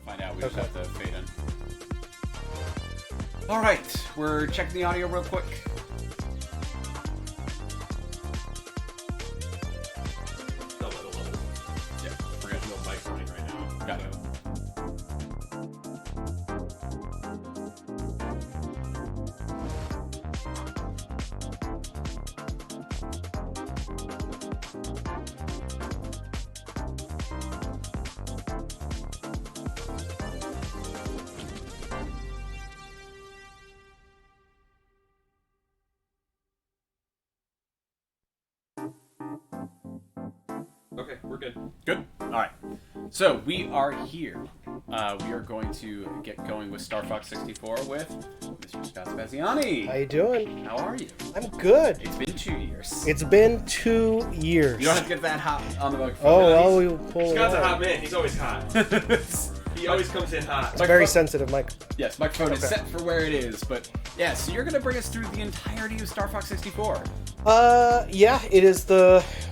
find out. We just have to fade in. All right, we're checking the audio real quick. Yeah, we're gonna do a mic running right now. Got it. Okay, we're good. Good. All right. So we are here. We are going to get going with Star Fox 64 with Mr. Scott Spaziani. How you doing? How are you? I'm good. It's been 2 years. It's been 2 years. You don't have to get that hot on the microphone. Oh, well, we pull Scott's it a out. hot man. He's always hot. He always comes in hot. It's a very sensitive mic. Yes, microphone is set for where it is, but yeah, so you're going to bring us through the entirety of Star Fox 64. Yeah, it is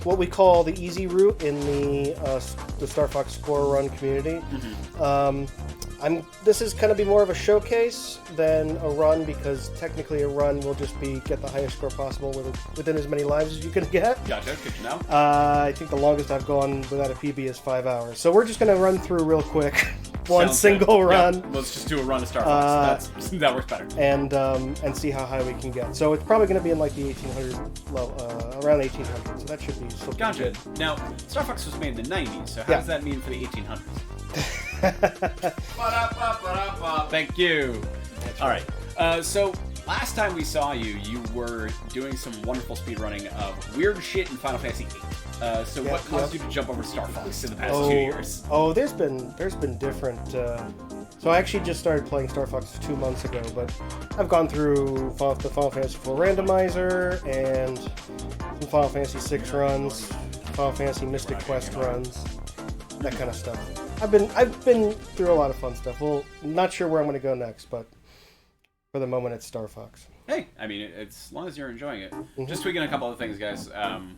what we call the easy route in the Star Fox score run community. This is going to be more of a showcase than a run, because technically a run will just be get the highest score possible within as many lives as you can get. Gotcha, good to know. I think the longest I've gone without a PB is 5 hours. So we're just going to run through real quick. One Sounds single good. run. Yeah, let's just do a run of Star Fox. That works better. And see how high we can get. So it's probably going to be in like the 1800 level, around 1800. So that should be still pretty good. Now, Star Fox was made in the 90s, so how Yeah. does that mean for the 1800s? Thank you. All right. So last time we saw you, you were doing some wonderful speedrunning of weird shit in Final Fantasy VIII. So what caused you to jump over to Star Fox in the past 2 years? Oh, there's been different. So I actually just started playing Star Fox 2 months ago, but I've gone through the Final Fantasy IV randomizer and some Final Fantasy VI runs, Final Fantasy Mystic Quest runs, that kind of stuff. I've been through a lot of fun stuff. Well, not sure where I'm going to go next, but for the moment, it's Star Fox. Hey, I mean, as long as you're enjoying it. Just tweaking a couple of things, guys.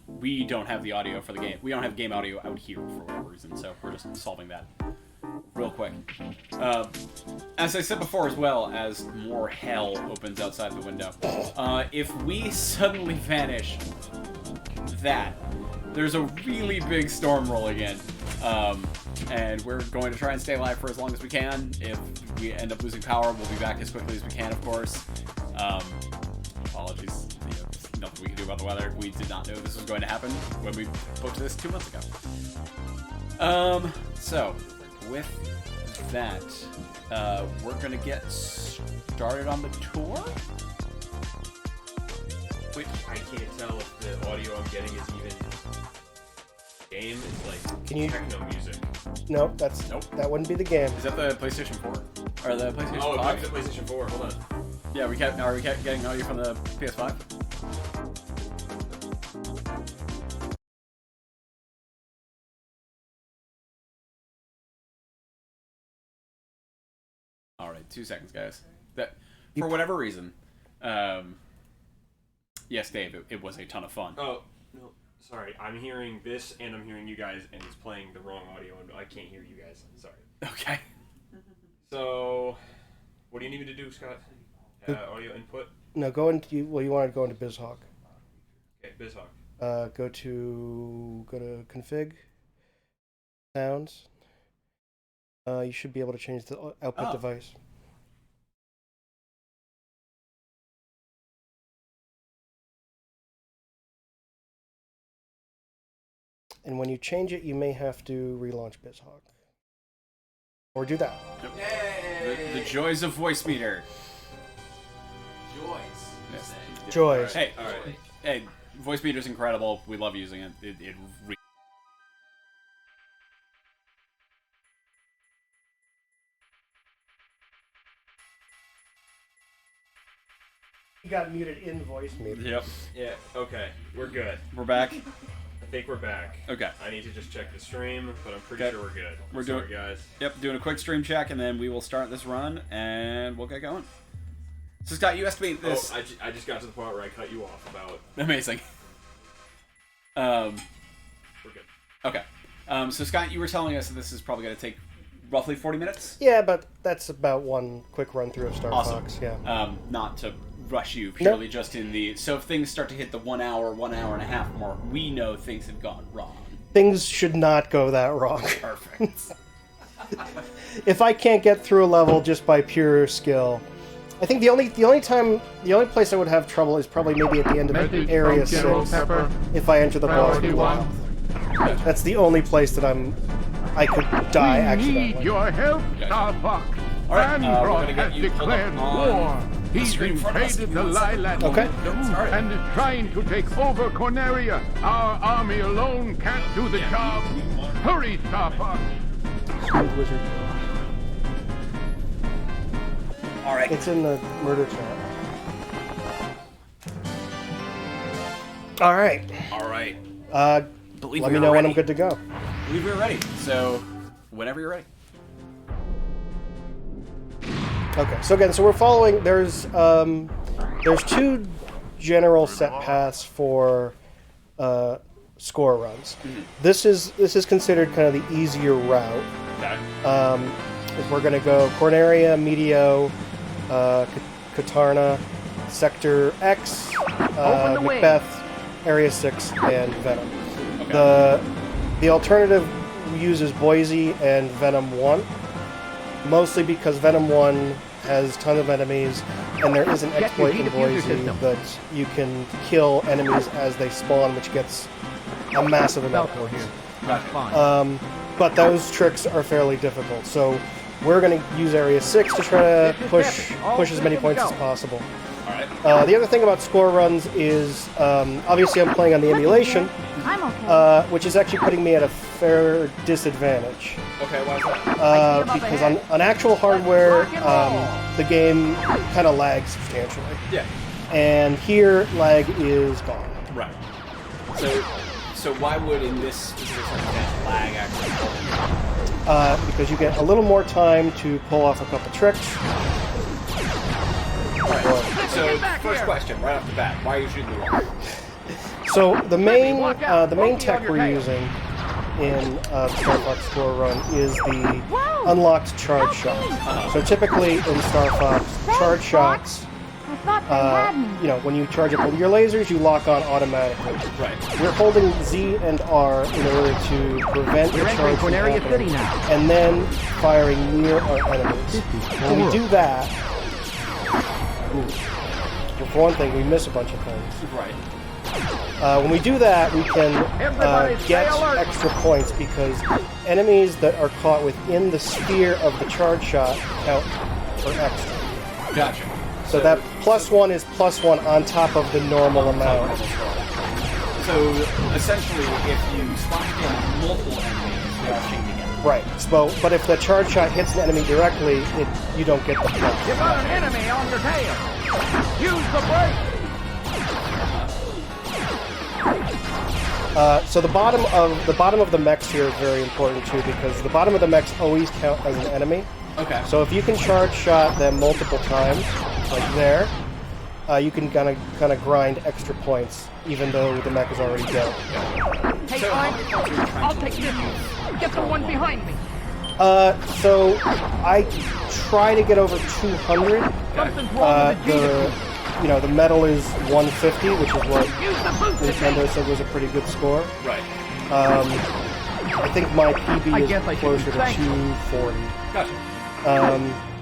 We don't have the audio for the game. We don't have game audio out here for whatever reason, so we're just solving that real quick. As I said before, as well, as more hell opens outside the window, if we suddenly vanish there's a really big storm rolling in. And we're going to try and stay alive for as long as we can. If we end up losing power, we'll be back as quickly as we can, of course. Apologies. There's nothing we can do about the weather. We did not know this was going to happen when we booked this 2 months ago. So, with that, we're going to get started on the tour. Which I can't tell if the audio I'm getting is even game. It's like techno music. Nope, that wouldn't be the game. Is that the PlayStation 4? Or the PlayStation 5? Oh, it might be the PlayStation 4. Hold on. Yeah, are we getting audio from the PS5? All right, 2 seconds, guys. For whatever reason, yes, Dave, it was a ton of fun. Oh, no. Sorry. I'm hearing this and I'm hearing you guys, and it's playing the wrong audio, and I can't hear you guys. Sorry. Okay. So, what do you need me to do, Scott? Audio input? No, go into you want to go into BizHawk. Okay, BizHawk. Go to config, sounds. You should be able to change the output device. And when you change it, you may have to relaunch BizHawk. Or do that. Yep. The joys of voice meter. Joys. Yes. Joys. Hey, hey, voice meter's incredible. We love using it. You got muted in voice meter. Yep. Yeah, okay. We're good. We're back. I think we're back. Okay. I need to just check the stream, but I'm pretty sure we're good. We're Sorry, doing, guys. Yep, doing a quick stream check, and then we will start this run, and we'll get going. So Scott, you estimate this. Oh, I just got to the part where I cut you off about. Amazing. We're good. Okay. So Scott, you were telling us that this is probably going to take roughly 40 minutes. Yeah, but that's about one quick run through of Star Awesome. Fox. Yeah. Not to rush you, purely Nope. just in the... So if things start to hit the 1 hour and a half mark, we know things have gone wrong. Things should not go that wrong. Perfect. If I can't get through a level just by pure skill, I think the only place I would have trouble is probably maybe at the end of Area 6, if I enter the boss with low health. That's the only place that I could die accidentally. Your help, Star Fox. All right, we're Android gonna get has you pulled declared up on war. the He's screen in front of us. invaded Give the me 1 second. Lilac Okay. Kingdom and is trying to take over Corneria. Our army alone can't do the job. Hurry, Star Fox. Smooth wizard. All right. It's in the murder chat. All right. All right. Believe Let we me are know when ready. I'm good to go. Believe we're ready. So, whenever you're ready. Okay, so again, we're following. There's 2 general set paths for score runs. This is considered kind of the easier route. Okay. If we're going to go Corneria, Medio, Katarna, Sector X, Macbeth, Area 6, and Venom. Okay. The alternative uses Boise and Venom 1, mostly because Venom 1 has tons of enemies, and there is an exploit in Boise that you can kill enemies as they spawn, which gets a massive amount of points. But those tricks are fairly difficult, so we're going to use Area 6 to try to push as many points as possible. All right. The other thing about score runs is, obviously I'm playing on the emulation, I'm okay. which is actually putting me at a fair disadvantage. Okay, why is that? Because on actual hardware, the game kind of lags substantially. Yeah. And here, lag is gone. Right. So why would, in this specific circumstance, lag actually help you? Because you get a little more time to pull off a couple tricks. Alright, so first question, right off the bat, why are you shooting the wall? So the main tech we're using in the Star Fox Score Run is the unlocked charge shot. So typically in Star Fox, charge shots, I thought they had me. you know, when you charge up your lasers, you lock on automatically. Right. We're holding Z and R in order to prevent the charge from happening, and then firing near our enemies. When we do that, for one thing, we miss a bunch of things. Right. When we do that, we can get extra points because enemies that are caught within the sphere of the charge shot count for extra. Gotcha. So that +1 is +1 on top of the normal amount. So essentially, if you spawn in multiple enemies, they all chain together. Right. So, but if the charge shot hits an enemy directly, you don't get the You plus. got an enemy on your tail. Use the brake. So the bottom of the mechs here is very important too because the bottom of the mechs always count as an enemy. Okay. So if you can charge shot them multiple times, like there, you can kind of grind extra points, even though the mech is already dead. Hey, I'll take this. Get the one behind me. So I try to get over 200. Something's wrong with the G. The medal is 150, which is what Use the boost. Nintendo said was a pretty good score. Right. I think my PB guess I is should closer to thank you. 240. Gotcha.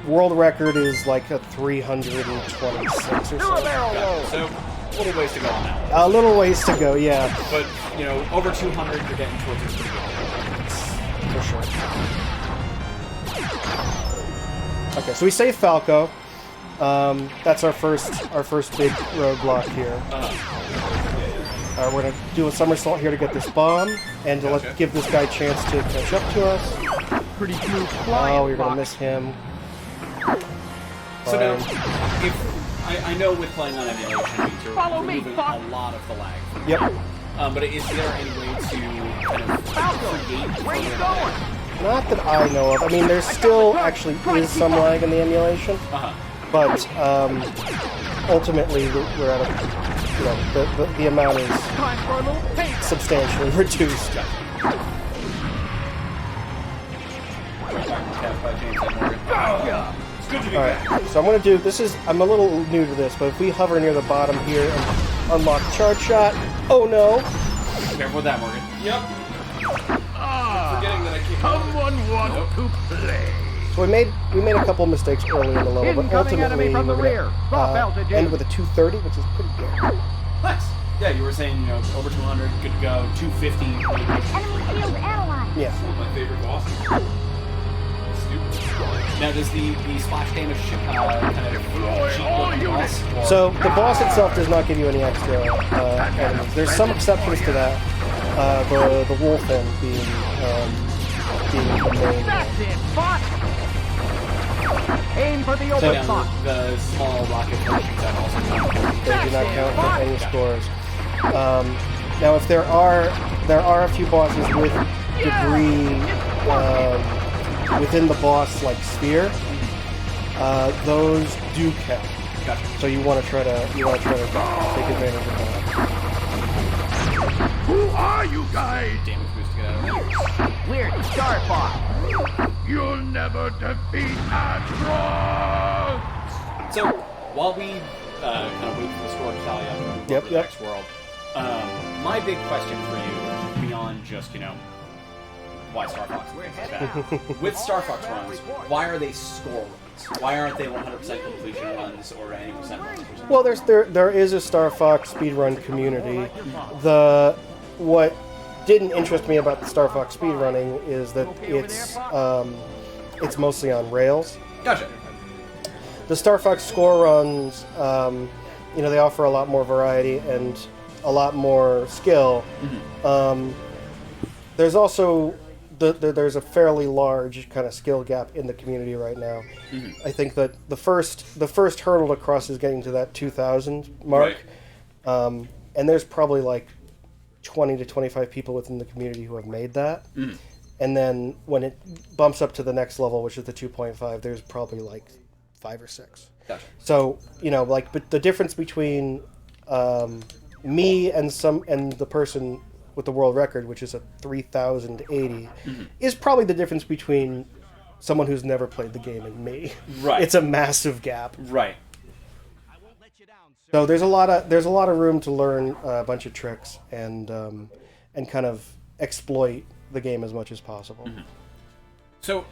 World record is like a 326 or so. Gotcha. So, a little ways to go on that one. A little ways to go, yeah, But, over 200, you're getting towards your pretty good. for sure. Okay, so we save Falco. That's our first big roadblock here. We're gonna do a somersault here to get this bomb, and to Gotcha. give this guy a chance to catch up to us. Pretty smooth flying. Oh, we're gonna Fox. miss him. So now, Fine. if I know with playing on emulation means you're Follow me, removing Fox. a lot of the lag. Yep. But is there any way to kind of Falco, create where you further going? lag? Not that I know of. I mean, there still actually is some lag in the emulation, Uh-huh. but ultimately we're at a, the amount is Time for a little payback. substantially reduced. Okay. by James and Morgan. It's good to be Alright, back. so I'm gonna do, this is, I'm a little new to this, but if we hover near the bottom here and unlock charge shot, oh no! Careful with that, Morgan. Yep. Ah, Forgetting that I can't. someone wants to play. So we made a couple mistakes early in the level, but Incoming enemy ultimately from the we're rear. gonna, Drop altitude. end with a 230, which is pretty good. Nice. Yeah, you were saying, you know, over 200, good to go, 250. Enemy shield analyzed. Yeah. One of my favorite bosses. Stupid. Now, does the splash damage kind of cheat all with the units. boss? Or- So the boss itself does not give you any extra enemies. There's some exceptions to that. The wolf end being the main. That's it, spot. Aim for the So open down spot. the small rocket that shoots out also count. They do not count for any scores. Now, if there are a few bosses with debris within the boss, like sphere, those do count. Gotcha. So you want to try to take advantage of that. Who are you guys? Damage boost to get out of there. We're Star Fox. You'll never defeat Astros! So, while we kind of wait for the score to tally up and move Yep, on to the yep. next world, my big question for you, beyond just, you know, why Star Fox is bad. With Star Fox runs, why are they score runs? Why aren't they 100% completion runs or any percent runs? Well, there is a Star Fox speedrun community. What didn't interest me about the Star Fox speedrunning is that it's mostly on rails. Gotcha. The Star Fox score runs, they offer a lot more variety and a lot more skill. There's also there's a fairly large kind of skill gap in the community right now. I think that the first hurdle to cross is getting to that 2,000 mark, and there's probably like 20 to 25 people within the community who have made that. And then when it bumps up to the next level, which is the 2.5, there's probably like 5 or 6. Gotcha. So but the difference between me and the person with the world record, which is a 3,080, is probably the difference between someone who's never played the game and me. Right. It's a massive gap. Right. So there's a lot of room to learn a bunch of tricks and kind of exploit the game as much as possible. So,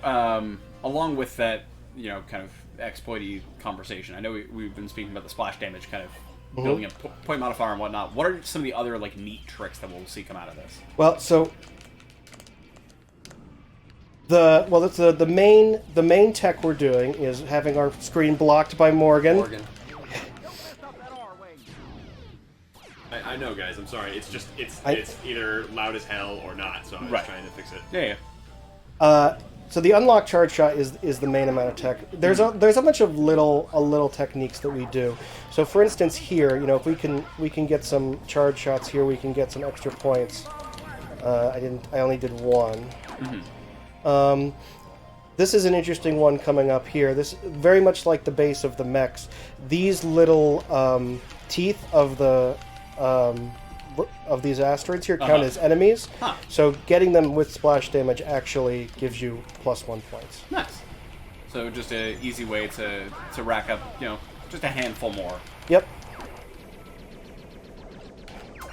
along with that, you know, kind of exploity conversation, I know we've been speaking about the splash damage, kind of building a point modifier and whatnot. What are some of the other like neat tricks that we'll see come out of this? Well, so the main tech we're doing is having our screen blocked by Morgan. I know, guys. I'm sorry. It's just it's either loud as hell or not. So I'm just trying to fix it. Yeah. So the unlock charge shot is the main amount of tech. There's a bunch of little techniques that we do. So for instance, here, you know, if we can get some charge shots here, we can get some extra points. I only did one. This is an interesting one coming up here. This very much like the base of the mechs. These little teeth of these asteroids here count as enemies. So getting them with splash damage actually gives you +1 points. Nice. So just an easy way to rack up, you know, just a handful more. Yep.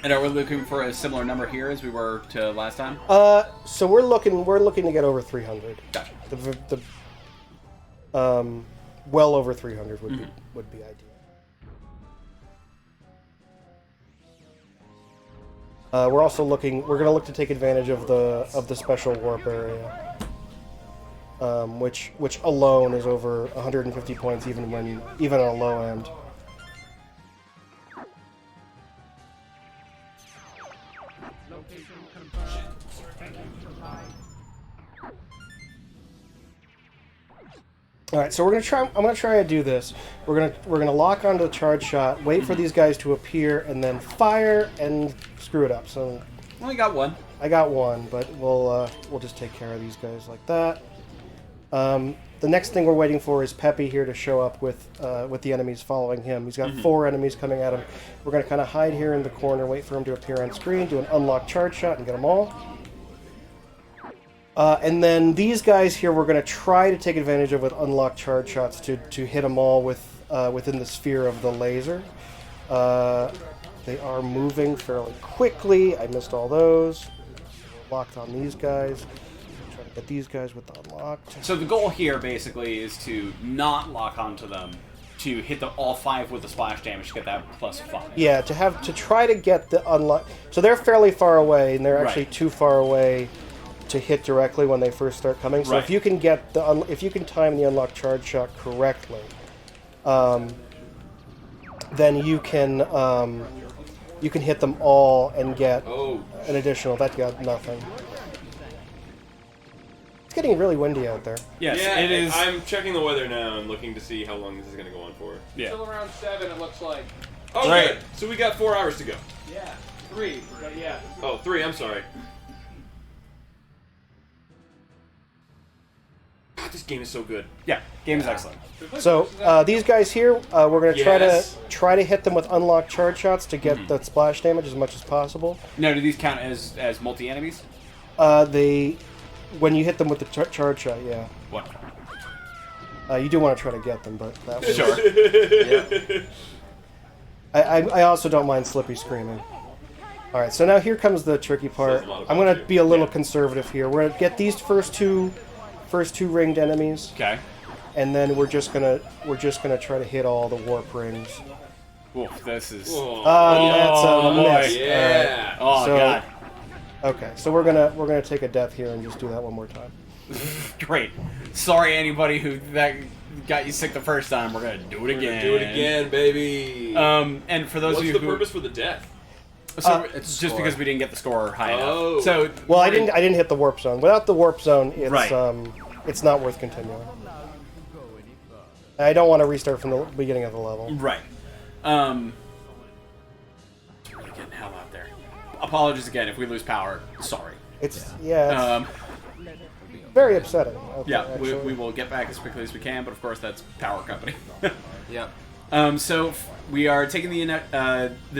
And are we looking for a similar number here as we were to last time? So we're looking to get over 300. Gotcha. Well over 300 would be ideal. We're also looking. We're going to look to take advantage of the special warp area, which alone is over 150 points, even on a low end. All right, so I'm gonna try to do this. We're gonna lock onto the charge shot, wait for these guys to appear, and then fire and screw it up. So Only got one. I got one, but we'll just take care of these guys like that. The next thing we're waiting for is Peppy here to show up with the enemies following him. He's got 4 enemies coming at him. We're gonna kind of hide here in the corner, wait for him to appear on screen, do an unlock charge shot, and get them all. And then these guys here, we're going to try to take advantage of with unlocked charge shots to hit them all within the sphere of the laser. They are moving fairly quickly. I missed all those. Locked on these guys. Try to get these guys with the unlocked. So the goal here basically is to not lock onto them, to hit all 5 with the splash damage to get that +5. Yeah, to try to get the unlock. So they're fairly far away, and they're actually too far away to hit directly when they first start coming. So if you can get if you can time the unlocked charge shot correctly, then you can hit them all and get an additional. That got nothing. It's getting really windy out there. Yes, yeah, it is. I'm checking the weather now and looking to see how long this is going to go on for. Yeah. Still around 7, it looks like. Oh, Right. good. So we got 4 hours to go. Yeah, 3, but yeah. Oh, 3, I'm sorry. God, this game is so good. Yeah, game is excellent. So these guys here, we're going to try to hit them with unlocked charge shots to get the splash damage as much as possible. Now, do these count as multi-enemies? When you hit them with the charge shot, yeah. What? You do want to try to get them, but that was... Sure. I also don't mind Slippy screaming. Alright, so now here comes the tricky part. I'm going to be a little conservative here. We're going to get these first two ringed enemies. Okay. And then we're just gonna try to hit all the warp rings. Oof, this is... That's a miss. Yeah. Oh, So- God. Okay, so we're gonna take a death here and just do that one more time. Great. Sorry, anybody who that got you sick the first time. We're gonna do it again. Do it again, baby. And for those What's of you the who... purpose for the death? So it's just because we didn't get the score high Oh. enough. So Well, I didn't hit the warp zone. Without the warp zone, it's Right. It's not worth continuing. I don't want to restart from the beginning of the level. Right. It's really getting hell out there. Apologies again if we lose power. Sorry. It's very upsetting. Okay, Yeah, we actually. will get back as quickly as we can, but of course that's power company. Yep. So we are taking the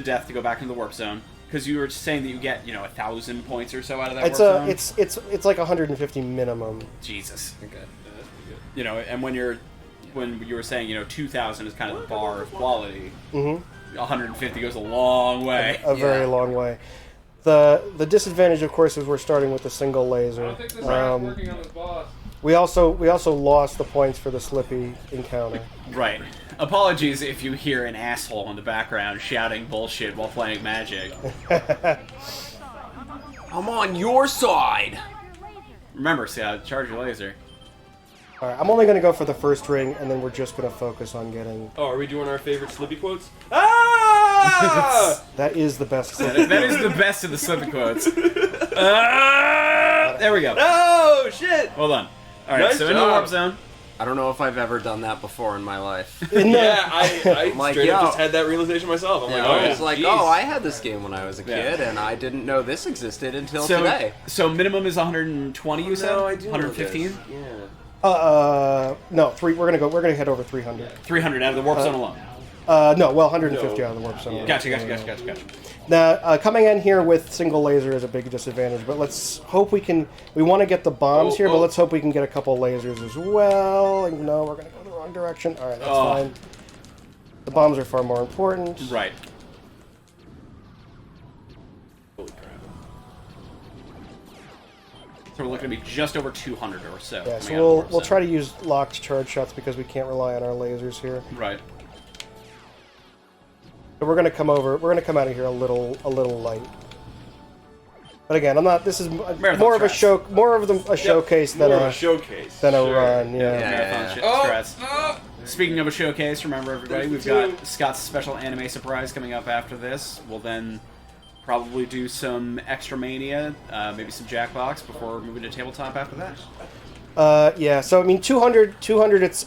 death to go back into the warp zone because you were saying that you get 1,000 points or so out of that It's warp zone. it's like 150 minimum. Jesus. Okay. That's pretty good. And when you were saying 2,000 is kind of the bar of quality. 150 goes a long way. A very long way. The disadvantage, of course, is we're starting with a single laser. I don't think this guy's working on his boss. We also lost the points for the Slippy encounter. Right. Apologies if you hear an asshole in the background shouting bullshit while playing Magic. I'm on your side. Remember, charge your laser. All right, I'm only going to go for the first ring, and then we're just going to focus on getting. Oh, are we doing our favorite Slippy quotes? Ah! That is the best. Slippy. That is the best of the Slippy quotes. There we go. Oh, shit! Hold on. All right, Nice so in the job. warp zone. I don't know if I've ever done that before in my life. Yeah, I Like, straight up yo. just had that realization myself. I'm like, I oh, was like, geez. oh, I had this game when I was a Yeah. kid, and I didn't know this existed until So, today. so minimum is 120. You said No, I do know 115. this. Yeah. No, three. We're gonna head over 300. 300 out of the warp zone alone. No, well, 150 out of the warp zone. Yeah. Gotcha. Now, coming in here with single laser is a big disadvantage, but let's hope we can. We want to get the bombs here, but let's hope we can get a couple lasers as well. And no, we're gonna go the wrong direction. All right, that's fine. The bombs are far more important. Right. Holy crap. So we're looking to be just over 200 or so. Yeah, coming so out of the we'll warp zone. try to use locked charge shots because we can't rely on our lasers here. Right. So we're gonna come over. We're gonna come out of here a little light. But again, I'm not. This is more of a stress. a showcase than More of a a showcase. than a Sure. run. Yeah. Marathon shit Oh, stress. Speaking of a showcase, remember everybody, we've got Scott's special anime surprise coming up after this. We'll then probably do some extra Mania, maybe some Jackbox before moving to tabletop after that. Yeah. So I mean, 200.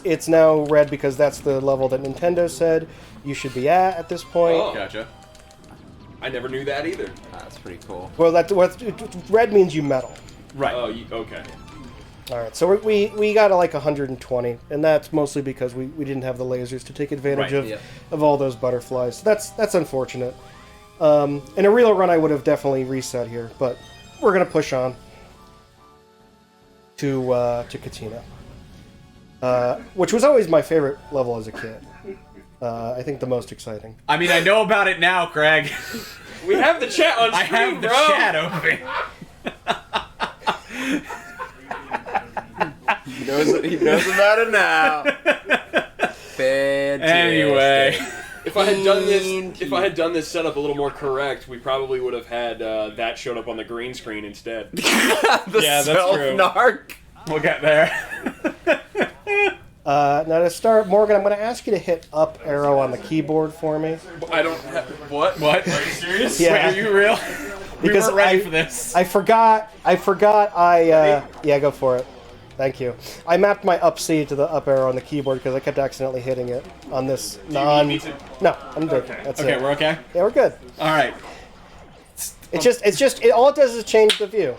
It's now red because that's the level that Nintendo said you should be at this point. Oh. Gotcha. I never knew that either. That's pretty cool. Well, red means you medal. Right. Oh, okay. All right. So we got like 120, and that's mostly because we didn't have the lasers to take advantage Right, of all those butterflies. So that's unfortunate. In a real run, I would have definitely reset here, but we're gonna push on. to Katina, which was always my favorite level as a kid. I think the most exciting. I mean, I know about it now, Craig. We have the chat on I screen, have the bro. chat open. He knows about it now. Fantastic. Anyway. If I had done this setup a little more correct, we probably would have had that showed up on the green screen instead. Yeah, that's true. Narc. We'll get there. Now to start, Morgan, I'm going to ask you to hit up arrow on the keyboard for me. I don't have... What? What? Are you serious? Yeah. Wait, are you real? Because we weren't ready for this. I forgot. Yeah, go for it. Thank you. I mapped my up C to the up arrow on the keyboard because I kept accidentally hitting it on this non. need me to? No, I'm good. That's Okay, it. we're okay? Yeah, we're good. All right. All it does is change the view.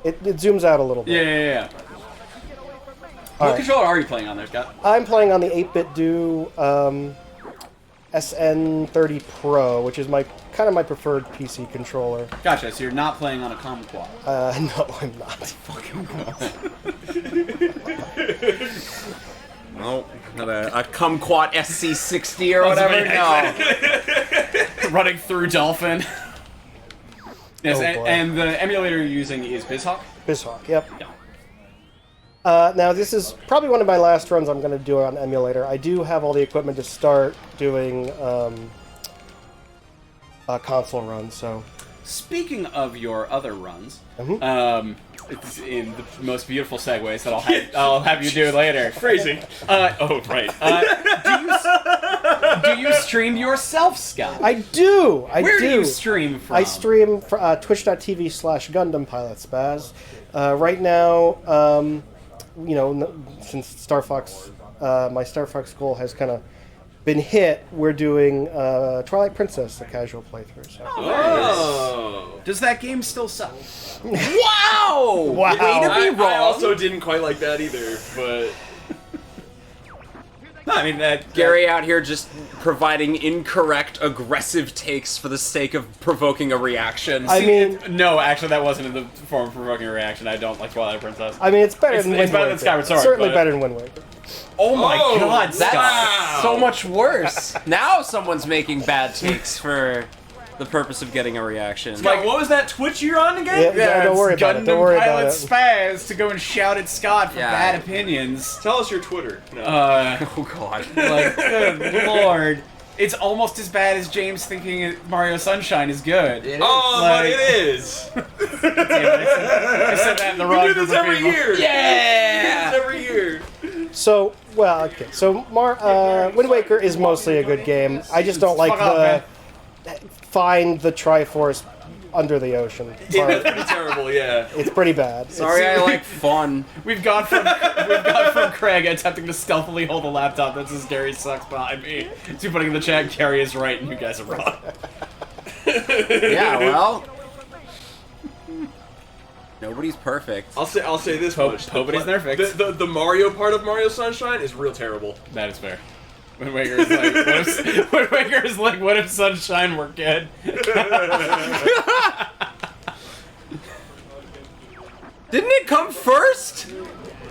It zooms out a little bit. Yeah. All What right. controller are you playing on there, Scott? I'm playing on the 8-bit do SN30 Pro, which is my preferred PC controller. Gotcha, so you're not playing on a common quad. No, I'm not. Fucking No, not a Kumquat SC60 or whatever. No. Running through Dolphin. Yes, Oh, boy. and the emulator you're using is BizHawk? BizHawk, yep. Yeah. Now, this is probably one of my last runs I'm going to do on emulator. I do have all the equipment to start doing console runs, so... Speaking of your other runs, Mhm. it's in the most beautiful segues that I'll have you do later. Phrasing. Oh, right. Do you stream yourself, Scott? I do! Where do you stream from? I stream for twitch.tv/Gundam Pilot Spaz. Right now, since Star Fox, my Star Fox goal has kind of been hit, we're doing Twilight Princess, a casual playthrough. So. Oh. Does that game still suck? Wow! Wow. Way to be wrong. I also didn't quite like that either, but... No, I mean, Gary out here just providing incorrect, aggressive takes for the sake of provoking a reaction. I mean, no, actually, that wasn't in the form of provoking a reaction. I don't like Twilight Princess. it's better than Wind it's better Waker. than Skyward Sword, Certainly but- better than Wind Waker. Oh my Oh, god, That's Scott! so much worse. Now someone's making bad takes for the purpose of getting a reaction. Like, what was that Twitch you're on again? Yeah, don't worry about it. Don't worry about Pilot it. Spaz to go and shout at Scott for Yeah. bad opinions. Tell us your Twitter. No. Oh god. Like, good lord. It's almost as bad as James thinking Mario Sunshine is good. Oh, like- but it is. Damn, I said that in the We wrong do group this of every people. year. Yeah! We do this every year. So, okay. So, Wind Waker is mostly a good game. I just don't like Fuck off, find the Triforce under the ocean It's part. pretty terrible, yeah. It's pretty bad. Sorry, I like fun. We've gone from Craig attempting to stealthily hold a laptop that says Gary sucks behind me to putting in the chat Gary is right and you guys are wrong. Yeah, well. Nobody's perfect. I'll say this much. nobody's perfect. The Mario part of Mario Sunshine is real terrible. That is fair. Wind Waker is like, what if Sunshine were good? Didn't it come first?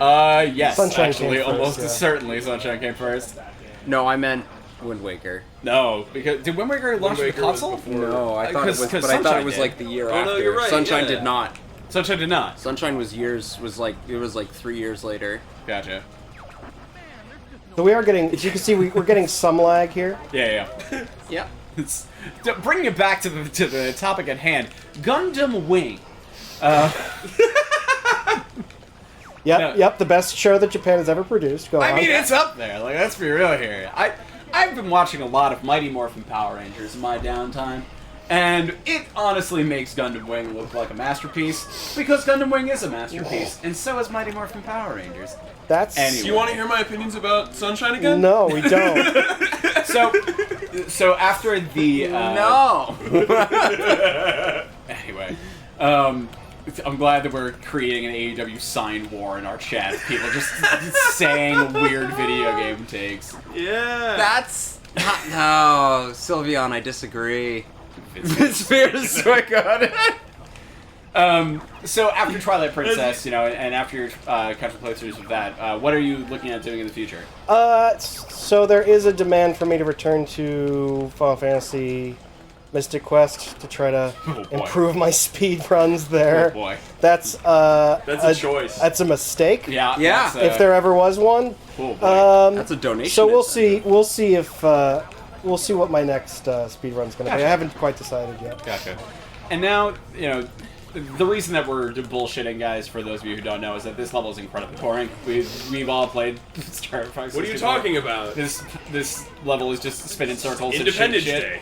Yes, Sunshine actually, came first, almost yeah. certainly Sunshine came first. No, I meant Wind Waker. No, because did Wind Waker launch the Waker was console? before. No, I thought it was, but Because I thought Sunshine it was did. like the year Oh, no, after. you're right, Sunshine yeah. did not. Sunshine did not. Sunshine was 3 years later. Gotcha. So we are getting, as you can see, we're getting some lag here. Yeah. Yeah. It's, bringing it back to the topic at hand, Gundam Wing. Yep, the best show that Japan has ever produced. Go on. I mean, it's up there. Like, let's be real here. I've been watching a lot of Mighty Morphin Power Rangers in my downtime, and it honestly makes Gundam Wing look like a masterpiece because Gundam Wing is a masterpiece, and so is Mighty Morphin Power Rangers. That's... Anyway. Do you want to hear my opinions about Sunshine again? No, we don't. So after the No! anyway, I'm glad that we're creating an AEW sign war in our chat. People just saying weird video game takes. Yeah. That's not... No, Sylveon, I disagree. It's fair to swing on it. So after Twilight Princess, and after your casual playthroughs of that, what are you looking at doing in the future? So there is a demand for me to return to Final Fantasy Mystic Quest to try to improve my speed runs there. Oh boy. That's a choice. That's a mistake. Yeah. Yeah. If there ever was one. Oh boy. That's a donation. So we'll see. We'll see if we'll see what my next speed run's going to be. I haven't quite decided yet. Gotcha. And now, the reason that we're bullshitting, guys, for those of you who don't know, is that this level is incredibly boring. We've all played Star Fox. What are you talking about? This level is just spin in circles. Independence and Day.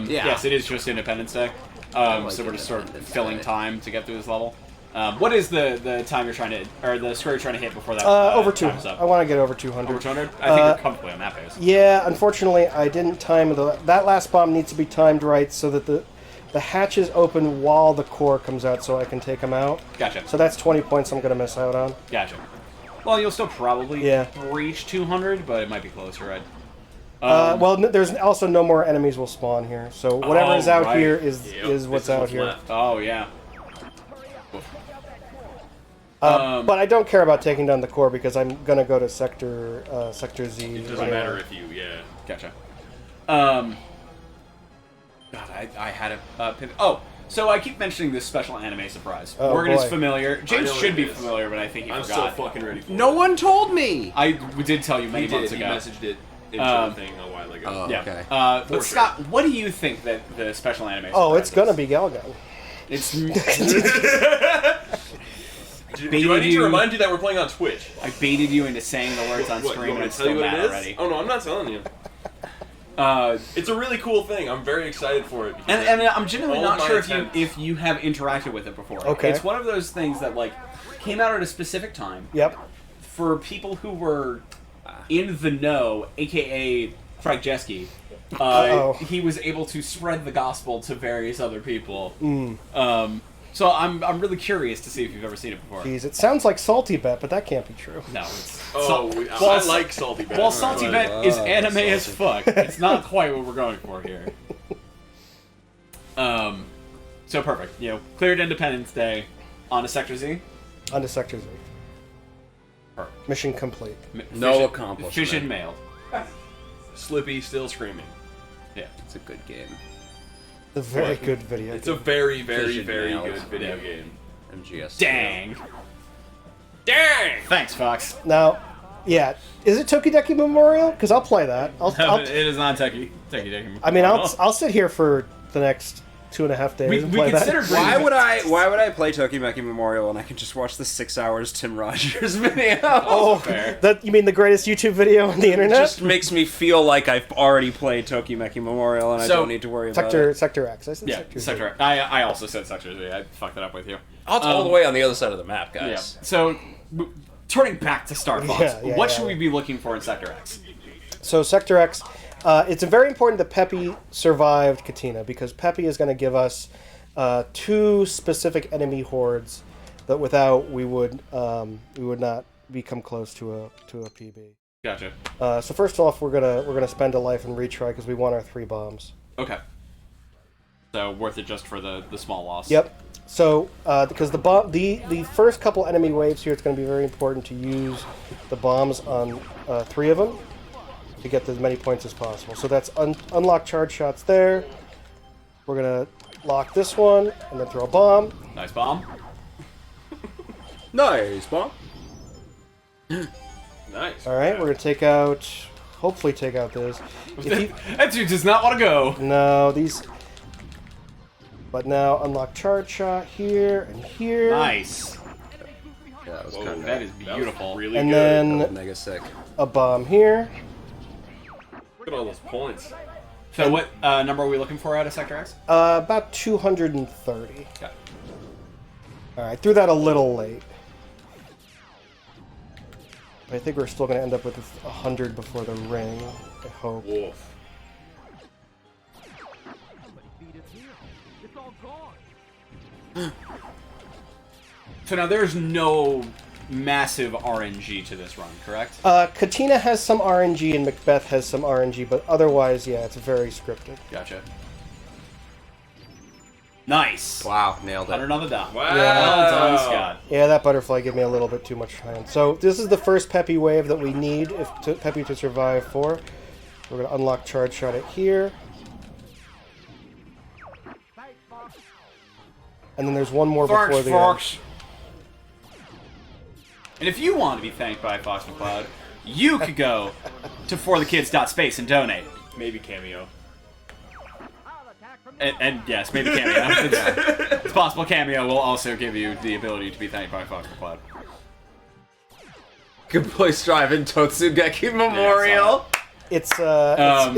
Yes, it is just Independence Day. So we're just sort of filling time to get through this level. What is the time you're trying to, or the score you're trying to hit before that? Over 2. time's up? I want to get over 200. Over 200? I think you're comfortably on that pace. Yeah, unfortunately, I didn't time that last bomb needs to be timed right so that the hatches open while the core comes out, so I can take them out. Gotcha. So that's 20 points I'm going to miss out on. Gotcha. Well, you'll still probably reach 200, but it might be closer, right? Well, there's also no more enemies will spawn here, so whatever is out here is what's out here. Left. Oh, yeah. But I don't care about taking down the core because I'm gonna go to Sector Z. It doesn't matter if you, Gotcha. God, I had a pivot. Oh, so I keep mentioning this special anime surprise. Oh, Morgan is boy. familiar. James know should what be it is. familiar, but I think he I'm forgot. so fucking ready for it. No one told me. I did tell you many He months did. ago. He messaged it into the thing a while ago. Oh, Yeah. okay. But For Scott, what do you think that the special anime surprise Oh, it's gonna is? be Galgun. It's. Do I need to remind you that we're playing on Twitch? I baited you into saying the words on What, screen, you want and me it's to tell still you what mad it is? already. Oh no, I'm not telling you. It's a really cool thing. I'm very excited for it. because And I'm genuinely all not my sure attempts- if you have interacted with it before. Okay. It's one of those things that came out at a specific time Yep. for people who were in the know, aka Frank Jeske. He was able to spread the gospel to various other people. So I'm really curious to see if you've ever seen it before. Jeez, it sounds like Salty Bet, but that can't be true. No, it's I like Salty Bet. Well, Salty Bet is anime as fuck. It's not quite what we're going for here. So perfect. Cleared Independence Day on to Sector Z. On to Sector Z. Perfect. Mission complete. No accomplishment. Fission mailed. Slippy still screaming. Yeah. It's a good game. A very good video. It's a very, very, Vision very nailed. good video game. MGS. Dang. Dang! Thanks, Fox. Now, yeah, is it Tokideki Memorial? Because I'll play that. It is not Techie. I mean, I'll sit here for the next 2.5 days We and play considered that. Why would I play Tokimeki Memorial when I can just watch the 6 hours Tim Rogers video? Oh, fair. you mean the greatest YouTube video on the It internet? just makes me feel like I've already played Tokimeki Memorial and I don't need to worry about it. Sector X. I said Yeah, Sector Z. Sector. I also said Sector Z. I fucked it up with you. Oh, it's all the way on the other side of the map, Yeah. guys. So, turning back to Star Fox, Yeah, what yeah, should yeah. we be looking for in Sector X? So Sector X, it's very important that Peppy survived Katina because Peppy is going to give us 2 specific enemy hordes that without we would not become close to a PB. Gotcha. So first off, we're gonna spend a life and retry because we want our 3 bombs. Okay. So worth it just for the small loss. Yep. So because the first couple enemy waves here, it's going to be very important to use the bombs on 3 of them to get as many points as possible. So that's unlock charge shots there. We're gonna lock this one and then throw a bomb. Nice bomb. Nice, bomb. Nice. All right, we're gonna hopefully take out this. That dude does not want to go. No, these. But now unlock charge shot here and here. Nice. Yeah, that was Whoa, kind of That is beautiful. Really And good. then mega sick. a bomb here. Look at all those points. So what number are we looking for out of Sector X? About 230. Okay. All right, threw that a little late. But I think we're still going to end up with 100 before the ring. I hope. Wolf. So now there's no massive RNG to this run, correct? Katina has some RNG and Macbeth has some RNG, but otherwise, yeah, it's very scripted. Gotcha. Nice. Wow, nailed 100 it. on the dot. Wow. Well done, Scott. Yeah, that butterfly gave me a little bit too much time. So this is the first Peppy wave that we need Peppy to survive for. We're going to unlock Charge Shot it here. And then there's one more before the end. And if you want to be thanked by Fox McCloud, you could go to forthekids.space and donate. Maybe Cameo. And yes, maybe Cameo. It's possible Cameo will also give you the ability to be thanked by Fox McCloud. Good place driving Totsugeki Memorial. It's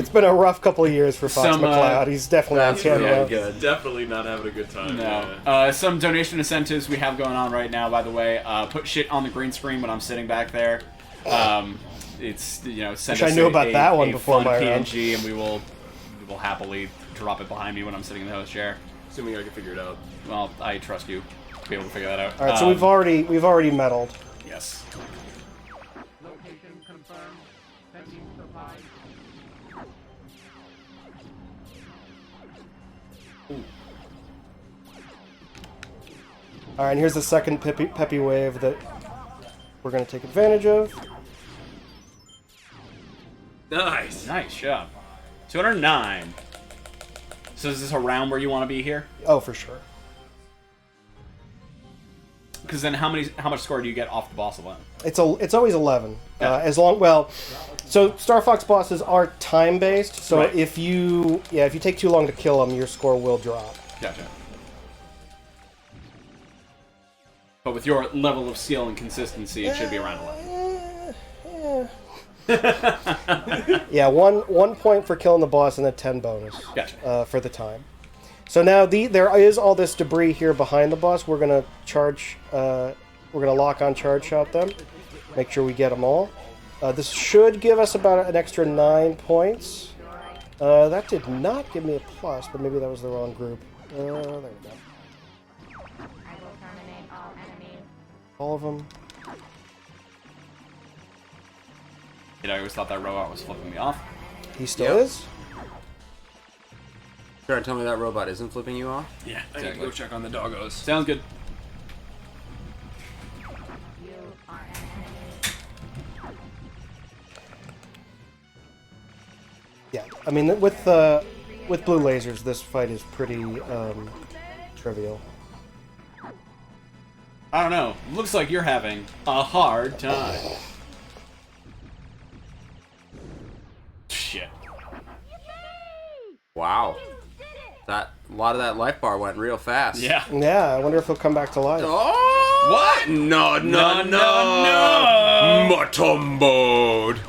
been a rough couple of years for Fox McCloud. He's definitely on cameo. Good. Definitely not having a good time. No. Some donation incentives we have going on right now, by the way. Put shit on the green screen when I'm sitting back there. It's, you know, send Wish us I knew about that one before fun my PNG, and we will happily drop it behind me when I'm sitting in the host chair. Assuming I can figure it out. Well, I trust you to be able to figure that out. All right, so we've already meddled. Yes. Location confirmed. Sending supplies. All right, and here's the second Peppy wave that we're going to take advantage of. Nice. Nice job. 209. So is this a round where you want to be here? Oh, for sure. Because then how much score do you get off the boss alone? It's always 11. Yeah. So Star Fox bosses are time based. So Right. if you take too long to kill them, your score will drop. Gotcha. But with your level of skill and consistency, it should be around 11. Yeah, one point for killing the boss and a 10 bonus. Gotcha. For the time. So now there is all this debris here behind the boss. We're gonna charge. We're gonna lock on Charge Shot them. Make sure we get them all. This should give us about an extra 9 points. That did not give me a plus, but maybe that was the wrong group. There we go. I will terminate all enemies. All of them. You know, I always thought that robot was flipping me off. He still is. Try to tell me that robot isn't flipping you off? Yeah, I need to go check on the doggos. Sounds good. You are an enemy. Yeah, I mean with blue lasers, this fight is pretty trivial. I don't know. Looks like you're having a hard time. Shit. Wow. A lot of that life bar went real fast. Yeah. Yeah, I wonder if he'll come back to life. Oh! What? No! No. Matombode!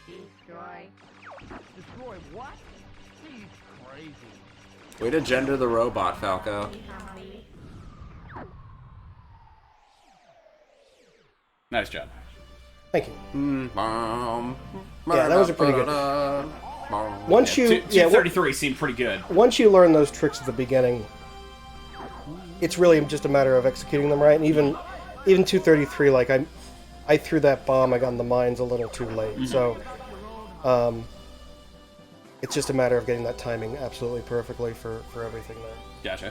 Destroy. Destroy what? He's crazy. Way to gender the robot, Falco. Complete. Nice job. Thank you. Yeah, that was a pretty good- Once you 233 seemed pretty good. once you learn those tricks at the beginning, it's really just a matter of executing them right. And even 233, like I threw that bomb, I got in the mines a little too late. Mm-hmm. So it's just a matter of getting that timing absolutely perfectly for everything there. Gotcha.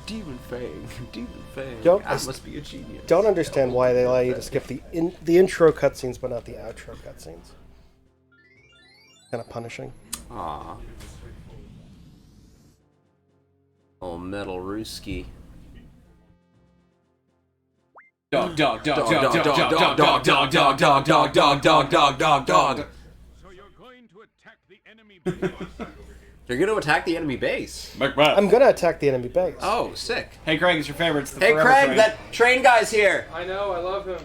Demon Fang. Don't- I must be a genius. Don't understand why they allow you to skip the intro cutscenes but not the outro cutscenes. Kind of punishing. Aw. Oh, Metal Rooski. Dog. Dog. So you're going to attack the enemy base. You're gonna attack the enemy base. I'm gonna attack the enemy base. Oh, sick. Hey, Craig, it's your favorite. It's the Hey, Forever Craig, Train. that train guy's here. I know, I love him.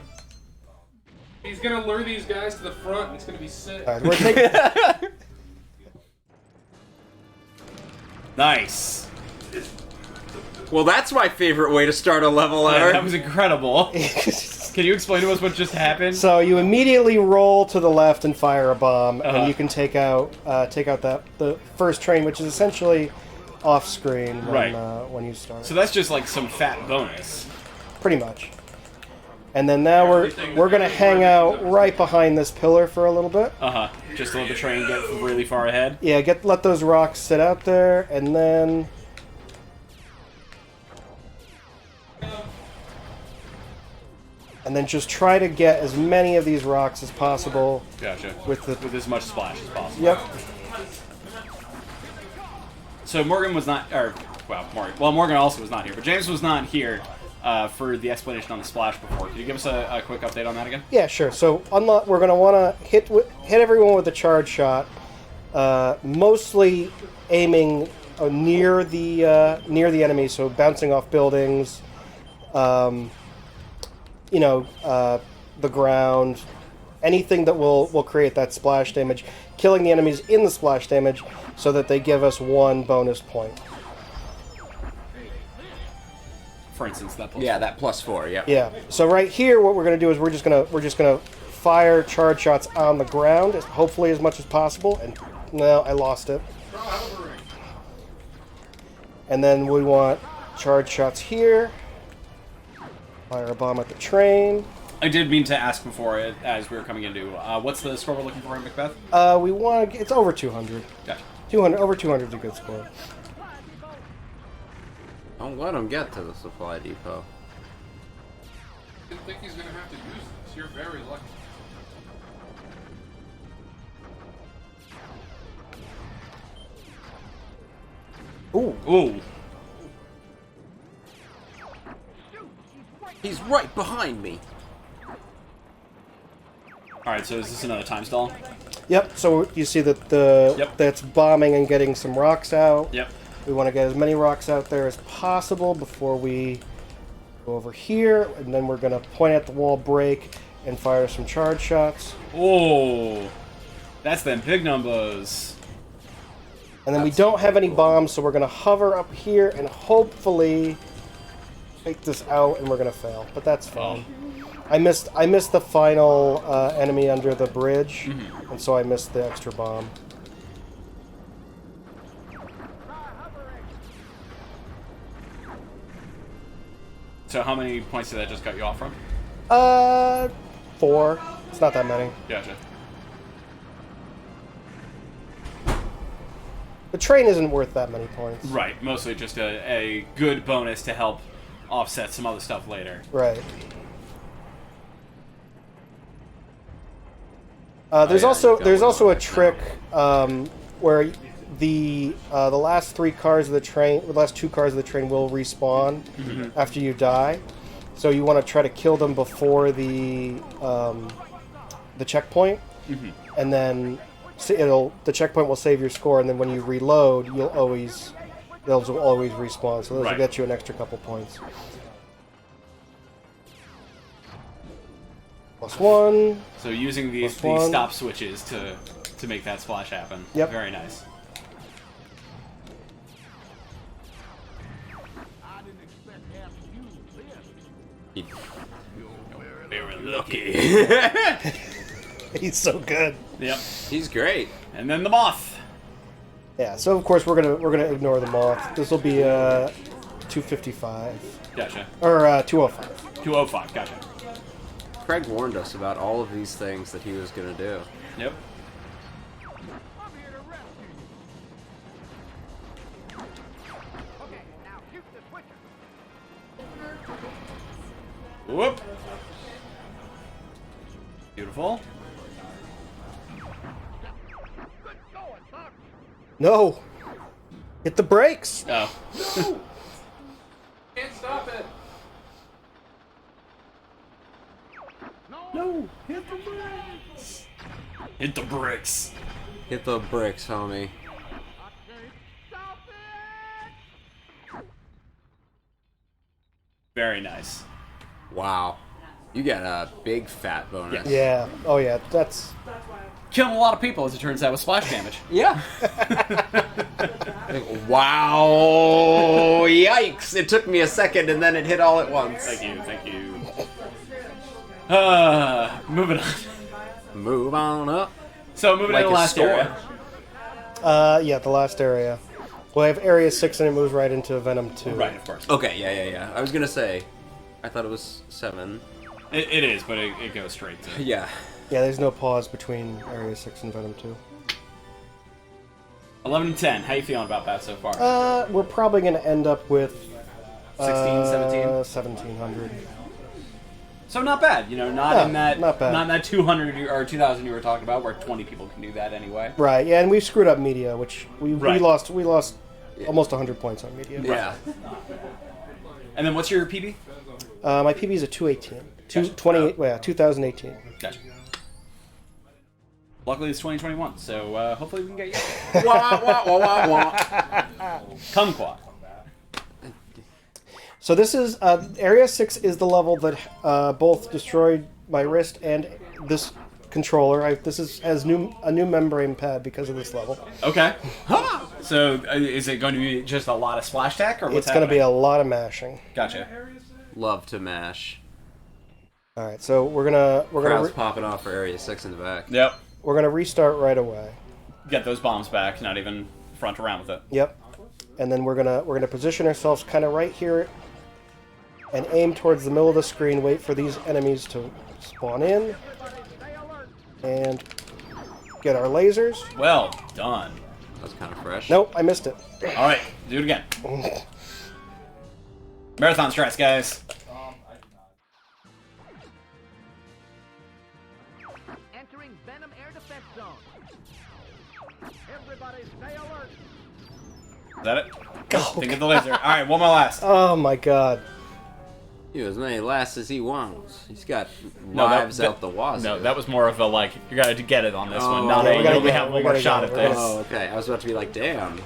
He's gonna lure these guys to the front, and it's gonna be sick. All right, we're taking. Nice. Well, that's my favorite way to start a level That ever. was incredible. Can you explain to us what just happened? So you immediately roll to the left and fire a bomb, Uh-huh. and you can take out the first train, which is essentially off screen when, Right. when you start. So that's just like some fat bonus. Pretty much. And then now we're gonna hang out right behind this pillar for a little bit. Just to let the train get really far ahead. Yeah, let those rocks sit out there, and then just try to get as many of these rocks as possible. Gotcha. With as much splash as possible. Yep. So Morgan was not, Morgan also was not here, but James was not here for the explanation on the splash before. Could you give us a quick update on that again? Yeah, sure. So we're going to want to hit everyone with a charge shot, mostly aiming near the enemy, so bouncing off buildings, the ground, anything that will create that splash damage, killing the enemies in the splash damage so that they give us 1 bonus point. For instance, that plus that +4, yeah. Yeah. So right here, what we're going to do is we're just gonna fire charge shots on the ground, hopefully as much as possible. And no, I lost it. And then we want charge shots here. Fire a bomb at the train. I did mean to ask before, as we were coming into, what's the score we're looking for in Macbeth? We want to. It's over 200. Gotcha. Over 200 is a good score. Don't let him get to the supply depot. I didn't think he's gonna have to use this. You're very lucky. Ooh. He's right behind me. Alright, so is this another time stall? Yep. So you see that that's bombing and getting some rocks out. Yep. We want to get as many rocks out there as possible before we go over here, and then we're going to point at the wall break and fire some charge shots. Oh, that's them big numbers. And then we don't have any bombs, so we're going to hover up here and hopefully take this out, and we're going to fail. But that's fine. I missed the final enemy under the bridge, and so I missed the extra bomb. So how many points did that just cut you off from? 4. It's not that many. Gotcha. The train isn't worth that many points. Right, mostly just a good bonus to help offset some other stuff later. Right. There's also a trick where the last 3 cars of the train, the last 2 cars of the train will respawn after you die. So you want to try to kill them before the checkpoint, and then the checkpoint will save your score, and then when you reload, they'll always respawn. So those will get you an extra couple points. +1. So using these stop switches to make that splash happen. Yep. Very nice. Very lucky. He's so good. Yep. He's great. And then the moth. Yeah. So of course we're gonna ignore the moth. This will be 255. Gotcha. Or 205. 205. Gotcha. Craig warned us about all of these things that he was going to do. Yep. Whoop. Beautiful. No. Hit the brakes. Oh. Can't stop it. No. Hit the bricks. Hit the bricks. Hit the bricks, homie. Very nice. Wow. You got a big fat bonus. Yeah. Oh yeah. That's Killing a lot of people, as it turns out, with splash damage. Yeah. Wow. Yikes. It took me a second and then it hit all at once. Thank you. Thank you. Moving on. Move on up. So moving Like to the a last score. area. yeah, the last area. Well, I have Area 6 and it moves right into Venom 2. Right, of course. Okay, yeah. I was going to say, I thought it was 7. It is, but it goes straight to. Yeah. Yeah, there's no pause between Area 6 and Venom 2. 11 and 10. How you feeling about that so far? We're probably going to end up with 16, 17? 1700. So not bad, you know, not No, in that, not bad. not in that 200 or 2,000 you were talking about, where 20 people can do that anyway. Right, yeah, and we screwed up media, which we Right. lost almost 100 points on media. Yeah. And then what's your PB? My PB is a 218. Gotcha. 2018. Gotcha. Luckily, it's 2021, so hopefully we can get you. Wah, wah, wah, wah, wah. Kumquat. So this is Area 6 is the level that both destroyed my wrist and this controller. This is a new membrane pad because of this level. Okay. So is it going to be just a lot of splash tech, or what's It's going to be happening? a lot of mashing. Gotcha. Love to mash. All right, so we're gonna Crowd's popping off for Area 6 in the back. Yep. restart right away. Get those bombs back. Not even front around with it. Yep. And then we're gonna position ourselves kind of right here and aim towards the middle of the screen. Wait for these enemies to spawn in and get our lasers. Well done. That's kind of fresh. Nope, I missed it. All right, do it again. Marathon strats, guys. Entering Venom air defense zone. Everybody stay alert. Is that it? Go. Think of the laser. All right, one more last. Oh my god. You as many lasts as he wants. He's got No, lives out the wazoo. No, that was more of a like, you got to get it on this Oh, one. Not yeah, a, we you gotta only go, have we one more gotta shot go. at this. Oh, okay. I was about to be like, damn.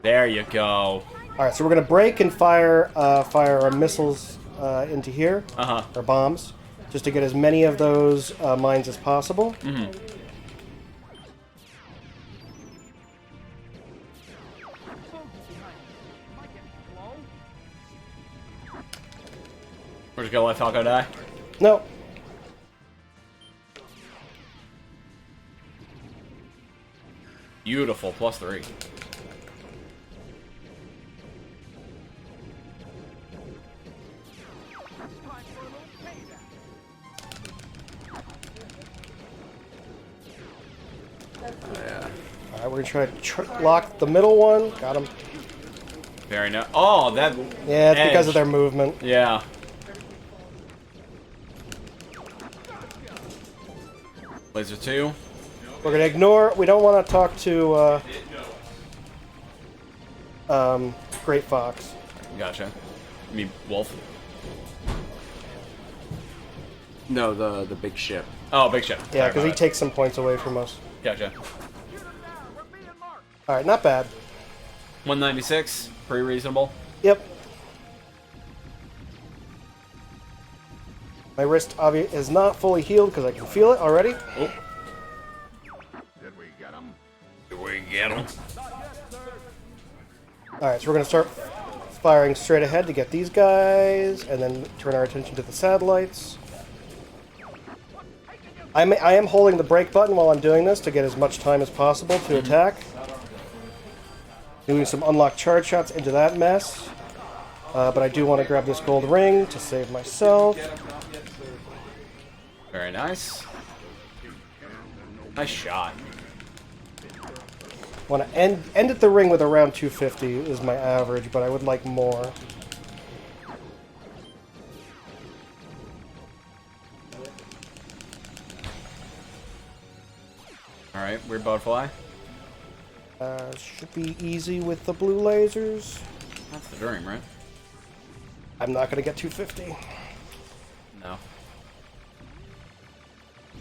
There you go. All right, so we're gonna break and fire our missiles into here, Uh-huh. or bombs, just to get as many of those mines as possible. Mm-hmm. We're just gonna let Falco die. No. Beautiful, +3. Yeah. All right, we're gonna try to lock the middle one. Got him. Very nice. Oh, that. Yeah, it's because edge. of their movement. Yeah. Laser 2. We're gonna ignore. We don't want to talk to Great Fox. Gotcha. You mean Wolf? No, the big ship. Oh, big ship. Yeah, Sorry because he about takes some points away from us. it. Gotcha. All right, not bad. 196. Pretty reasonable. Yep. My wrist is not fully healed because I can feel it already. Oh. Did we get him? Did we get him? All right, so we're gonna start firing straight ahead to get these guys, and then turn our attention to the satellites. I am holding the brake button while I'm doing this to get as much time as possible to attack. Doing some unlocked charge shots into that mess. But I do want to grab this gold ring to save myself. Very nice. Nice shot. Want to end at the ring with around 250 is my average, but I would like more. Alright, weird butterfly. Should be easy with the blue lasers. That's the dream, right? I'm not going to get 250. No.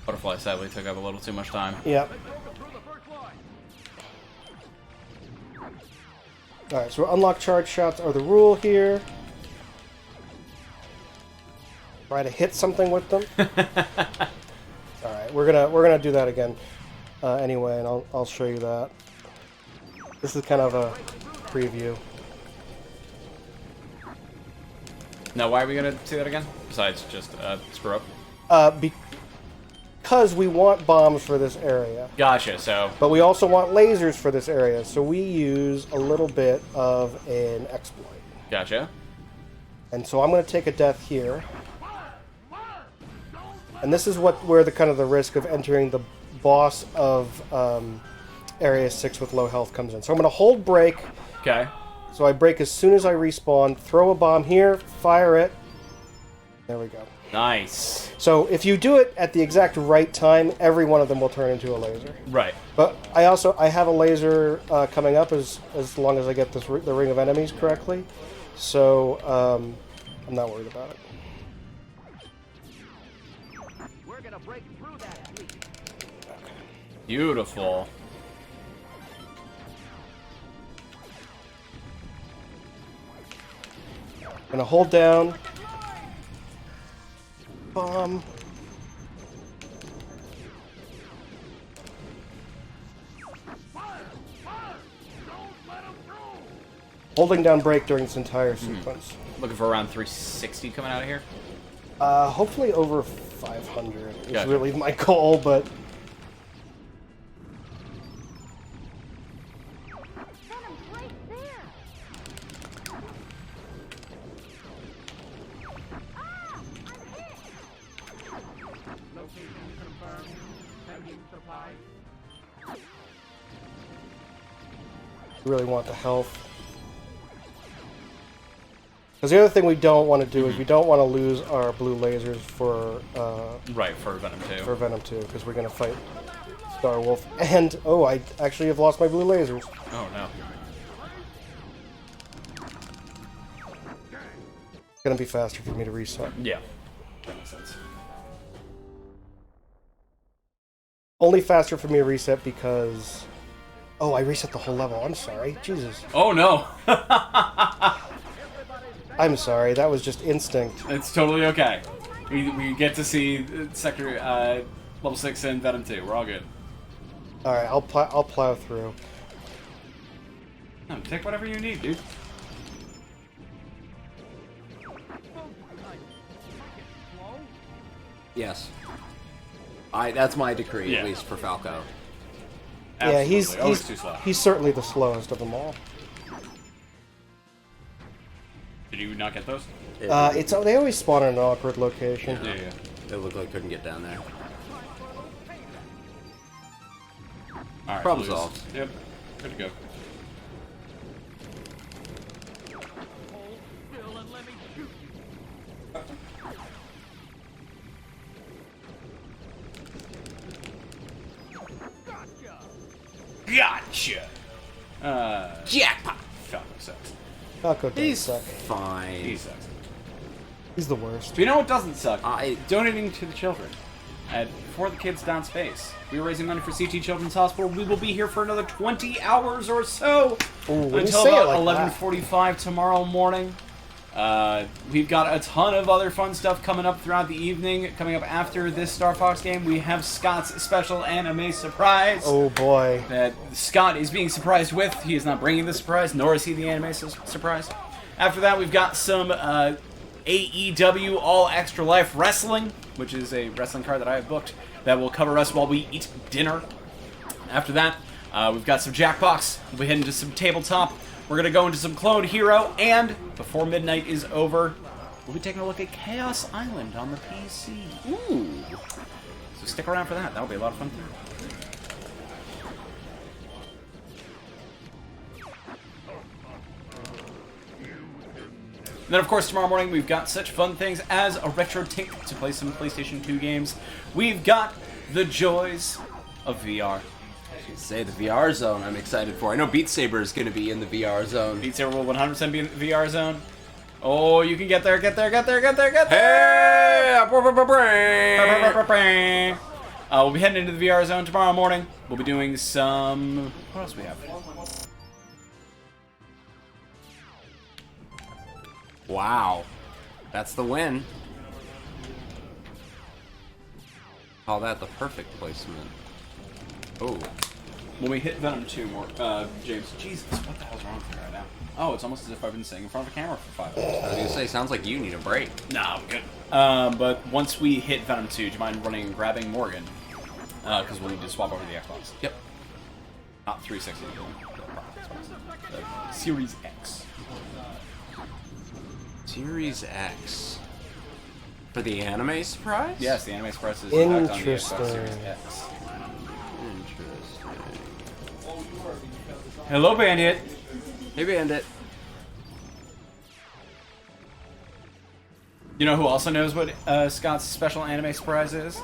Butterfly sadly took up a little too much time. Yep. Alright, so unlock charge shots are the rule here. Try to hit something with them. Alright, we're gonna do that again anyway, and I'll show you that. This is kind of a preview. Now, why are we gonna do that again? Besides just screw up. Because we want bombs for this area. Gotcha. So. But we also want lasers for this area, so we use a little bit of an exploit. Gotcha. And so I'm going to take a death here. And this is where the kind of the risk of entering the boss of Area 6 with low health comes in. So I'm going to hold break. Okay. So I break as soon as I respawn, throw a bomb here, fire it. There we go. Nice. So if you do it at the exact right time, every one of them will turn into a laser. Right. But I have a laser coming up as long as I get the ring of enemies correctly. So I'm not worried about it. We're gonna break through that fleet. Beautiful. I'm gonna hold down. Bomb. Holding down break during this entire sequence. Looking for around 360 coming out of here. Hopefully over 500 is Gotcha. really my goal, but Venom's right there. Ah! I'm hit. Location confirmed. Sending supplies. really want the health. Because the other thing we don't want to do is we don't want to lose our blue lasers for Right, for Venom 2. for Venom 2, because we're going to fight Star Wolf. And, oh, I actually have lost my blue lasers. Oh, no. It's going to be faster for me to reset. Yeah. That makes sense. Only faster for me to reset because... Oh, I reset the whole level. I'm sorry. Jesus. Oh, no. I'm sorry. That was just instinct. It's totally okay. We get to see Sector Level 6 and Venom 2. We're all good. Alright, I'll plow through. No, take whatever you need, dude. Yes. That's my decree, Yeah. at least for Falco. Yeah, Absolutely. Always too slow. he's certainly the slowest of them all. Did you not get those? They always spawn in an awkward location. Yeah, yeah. It looked like I couldn't get down there. All right, Problem blues. solved. Yep. Good to go. Still and let me shoot you. Gotcha! Jackpot! Falco sucks. Falco does He's suck. fine. He sucks. He's the worst. But you know what doesn't suck? I- Donating to the children. For the Kids Down Space. We are raising money for CT Children's Hospital. We will be here for another 20 hours or so. Ooh, when you until say it about like 11:45 tomorrow morning. We've got a ton of other fun stuff coming up throughout the evening. Coming up after this Star Fox game, we have Scott's special anime surprise. Oh boy. That Scott is being surprised with. He is not bringing the surprise, nor is he the anime surprise. After that, we've got some AEW All Extra Life Wrestling, which is a wrestling card that I have booked that will cover us while we eat dinner. After that, we've got some Jackbox. We'll be heading to some tabletop. We're going to go into some Clone Hero, and before midnight is over, we'll be taking a look at Chaos Island on the PC. Ooh! So stick around for that. That'll be a lot of fun, too. And then, of course, tomorrow morning we've got such fun things as a retro tink to play some PlayStation 2 games. We've got the joys of VR. Say the VR zone I'm excited for. I know Beat Saber is going to be in the VR zone. Beat Saber will 100% be in the VR zone. Oh, you can get there, get there, get there, get there, get Hey! there! We'll be heading into the VR zone tomorrow morning. We'll be doing some... What else do we have? Wow. That's the win. Call that the perfect placement. Oh. When we hit Venom 2 more, James, Jesus, what the hell's wrong with me right now? Oh, it's almost as if I've been sitting in front of a camera for 5 minutes. I was going to say, sounds like you need a break. Nah, I'm good. But once we hit Venom 2, do you mind running and grabbing Morgan? Because we'll need to swap over the Xbox. Yep. Not 360. The Series X. Series X. For the anime surprise? Yes, the anime surprise is back on the Xbox Interesting. Series X. Interesting. Hello, Bandit. Hey, Bandit. You know who also knows what Scott's special anime surprise is?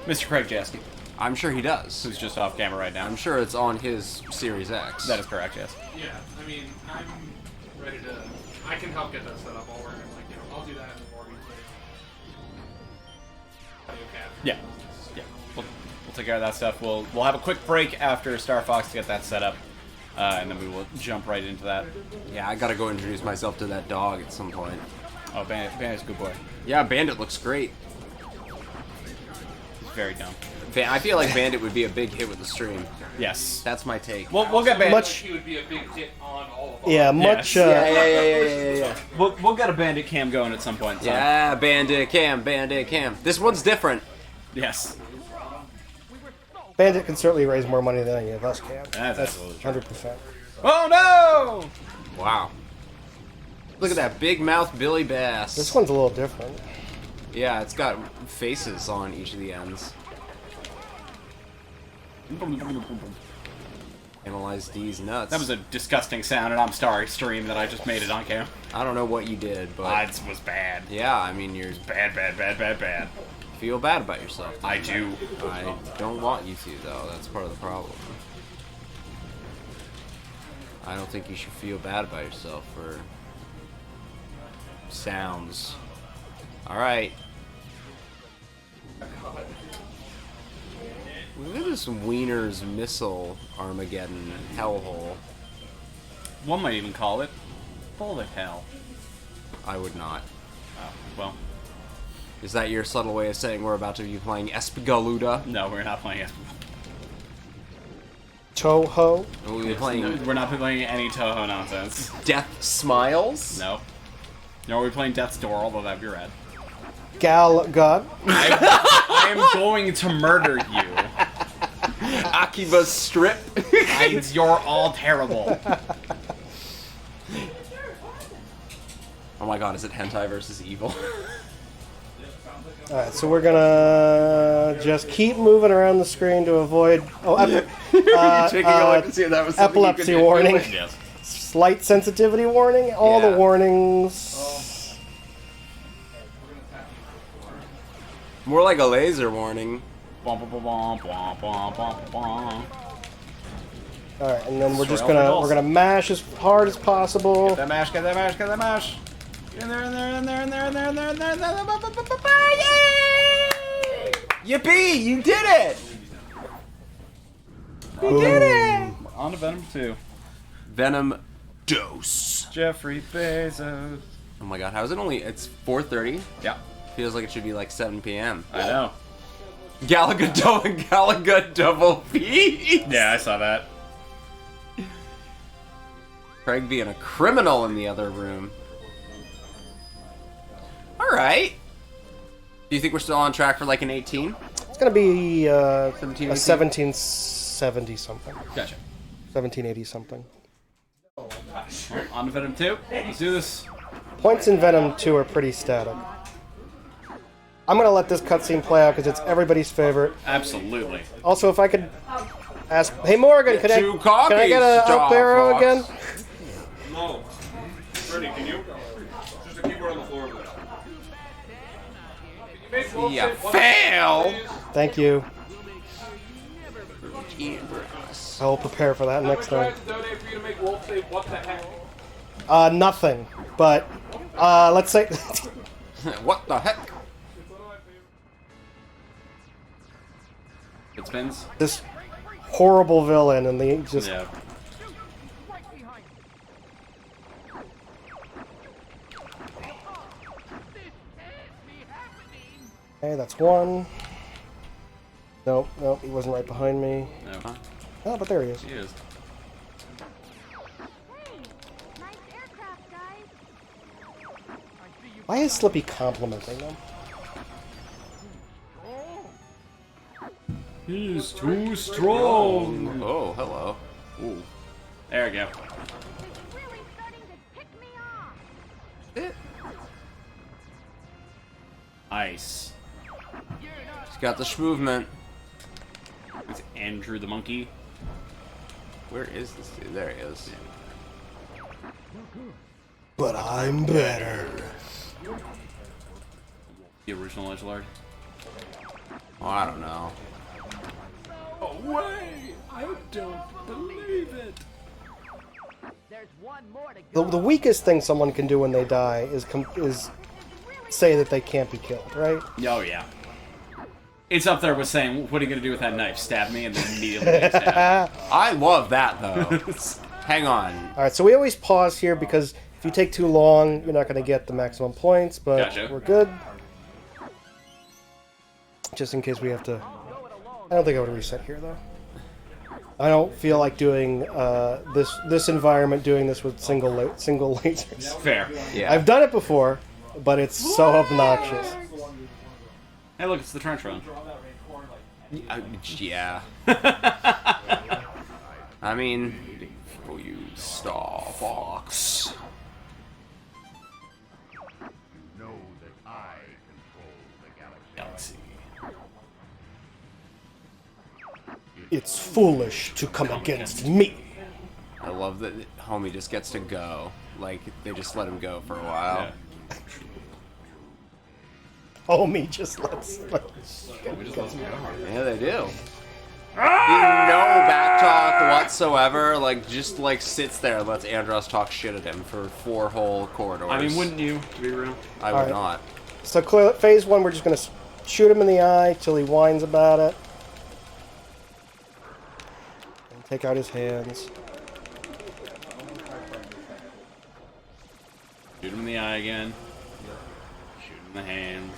Mr. Craig Jaski, I'm sure he does. who's just off camera right now. I'm sure it's on his Series X. That is correct, yes. Yeah, I mean, I'm ready to. I can help get that set up. I'll work on, like, I'll do that in the morning. Yeah. Yeah. We'll take care of that stuff. We'll have a quick break after Star Fox to get that set up. And then we will jump right into that. Yeah, I gotta go introduce myself to that dog at some point. Oh, Bandit's a good boy. Yeah, Bandit looks great. He's very dumb. I feel like Bandit would be a big hit with the stream. Yes. That's my take. We'll get Bandit. Much- He would be a big hit on all of them. Yeah, much. Yeah. We'll get a Bandit cam going at some point. So. Yeah, Bandit Cam. This one's different. Yes. Bandit can certainly raise more money than any of us can. That's absolutely true. 100%. Oh no! Wow. Look at that big mouth Billy Bass. This one's a little different. Yeah, it's got faces on each of the ends. Analyze these nuts. That was a disgusting sound, and I'm sorry, stream, that I just made it on cam. I don't know what you did, but It was bad. yeah, I mean, you're Bad. feel bad about yourself. I do. I don't want you to, though. That's part of the problem. I don't think you should feel bad about yourself for sounds. All right. Look at this Wiener's Missile Armageddon hellhole. One might even call it bullet hell. I would not. Oh, well, Is that your subtle way of saying we're about to be playing Espgaluda? no, we're not playing it. Toho. We'll be playing We're not playing any Toho nonsense. Death Smiles? No. Nor are we playing Death's Door, although that'd be rad. Gal God. I am going to murder you. Akiba Strip? You're all terrible. Oh my god, is it hentai versus evil? Alright, so we're gonna just keep moving around the screen to avoid. Taking a look to see if that was something you epilepsy could do. warning. Yes. Slight sensitivity warning. All Yeah. the warnings. More like a laser warning. Bum, bum, bum, bum, bum, bum, bum, bum. All right, and then we're just Sorry, gonna all the we're gonna mash as hard as possible. Get that mash, get that mash, get that mash. Get in there, in there, in there, in there, in there, in there, in there, in there. Yay! Yippee! You did it! Boom. On to Venom 2. Venom dose. Jeffrey Bezos. Oh my god, how is it only? It's 4:30. Yeah, Feels like it should be like 7 p.m. I know. Galaga double feet. Yeah, I saw that. Craig being a criminal in the other room. All right. Do you think we're still on track for like an 18? It's gonna be 17, a 1770 something, Gotcha. 1780 something. On to Venom 2. Let's do this. Points in Venom 2 are pretty static. I'm gonna let this cutscene play out because it's everybody's favorite. Absolutely. Also, if I could ask, hey Morgan, can I get a up arrow again? No. Ready, can you? Just a keyboard on the floor. Yeah, fail. Thank you. I'll prepare for that next time. Donate for you to make Wolf say what the heck. Nothing, but let's say What the heck? It spins. this horrible villain and the just Yeah. okay, that's one. Nope, nope, he wasn't right behind me. No. Oh, but there he is. He is. Hey, nice aircraft, guys. Why is Slippy complimenting them? He's too strong. Oh, hello. Ooh. There we go. It's really starting to tick me off. Nice. He's got the movement. It's Andrew the monkey. Where is this dude? There he is. But I'm better. The original edgelord. Oh, I don't know. Oh, way! I don't believe it. There's one more to go. The weakest thing someone can do when they die is say that they can't be killed, right? Oh, yeah. It's up there with saying, what are you going to do with that knife? Stab me and then immediately get stabbed. I love that, though. Hang on. Alright, so we always pause here because if you take too long, you're not going to get the maximum points, but Gotcha. we're good. Just in case we have to... I don't think I would reset here, though. I don't feel like doing this environment, doing this with single lasers. Fair. Yeah. I've done it before, but it's so obnoxious. Hey, look, it's the trench run. Yeah. I mean, for you, Star Fox. Know that I control the galaxy. Galaxy. It's foolish to come against me. I love that homie just gets to go. Like, they just let him go for a while. Yeah. Homie just lets... Yeah, they do. No backtalk whatsoever. Like, just like sits there and lets Andros talk shit at him for 4 whole corridors. I mean, wouldn't you, to be real? I would Alright. not. So phase 1, we're just going to shoot him in the eye till he whines about it. And take out his hands. Shoot him in the eye again. Shoot him in the hands.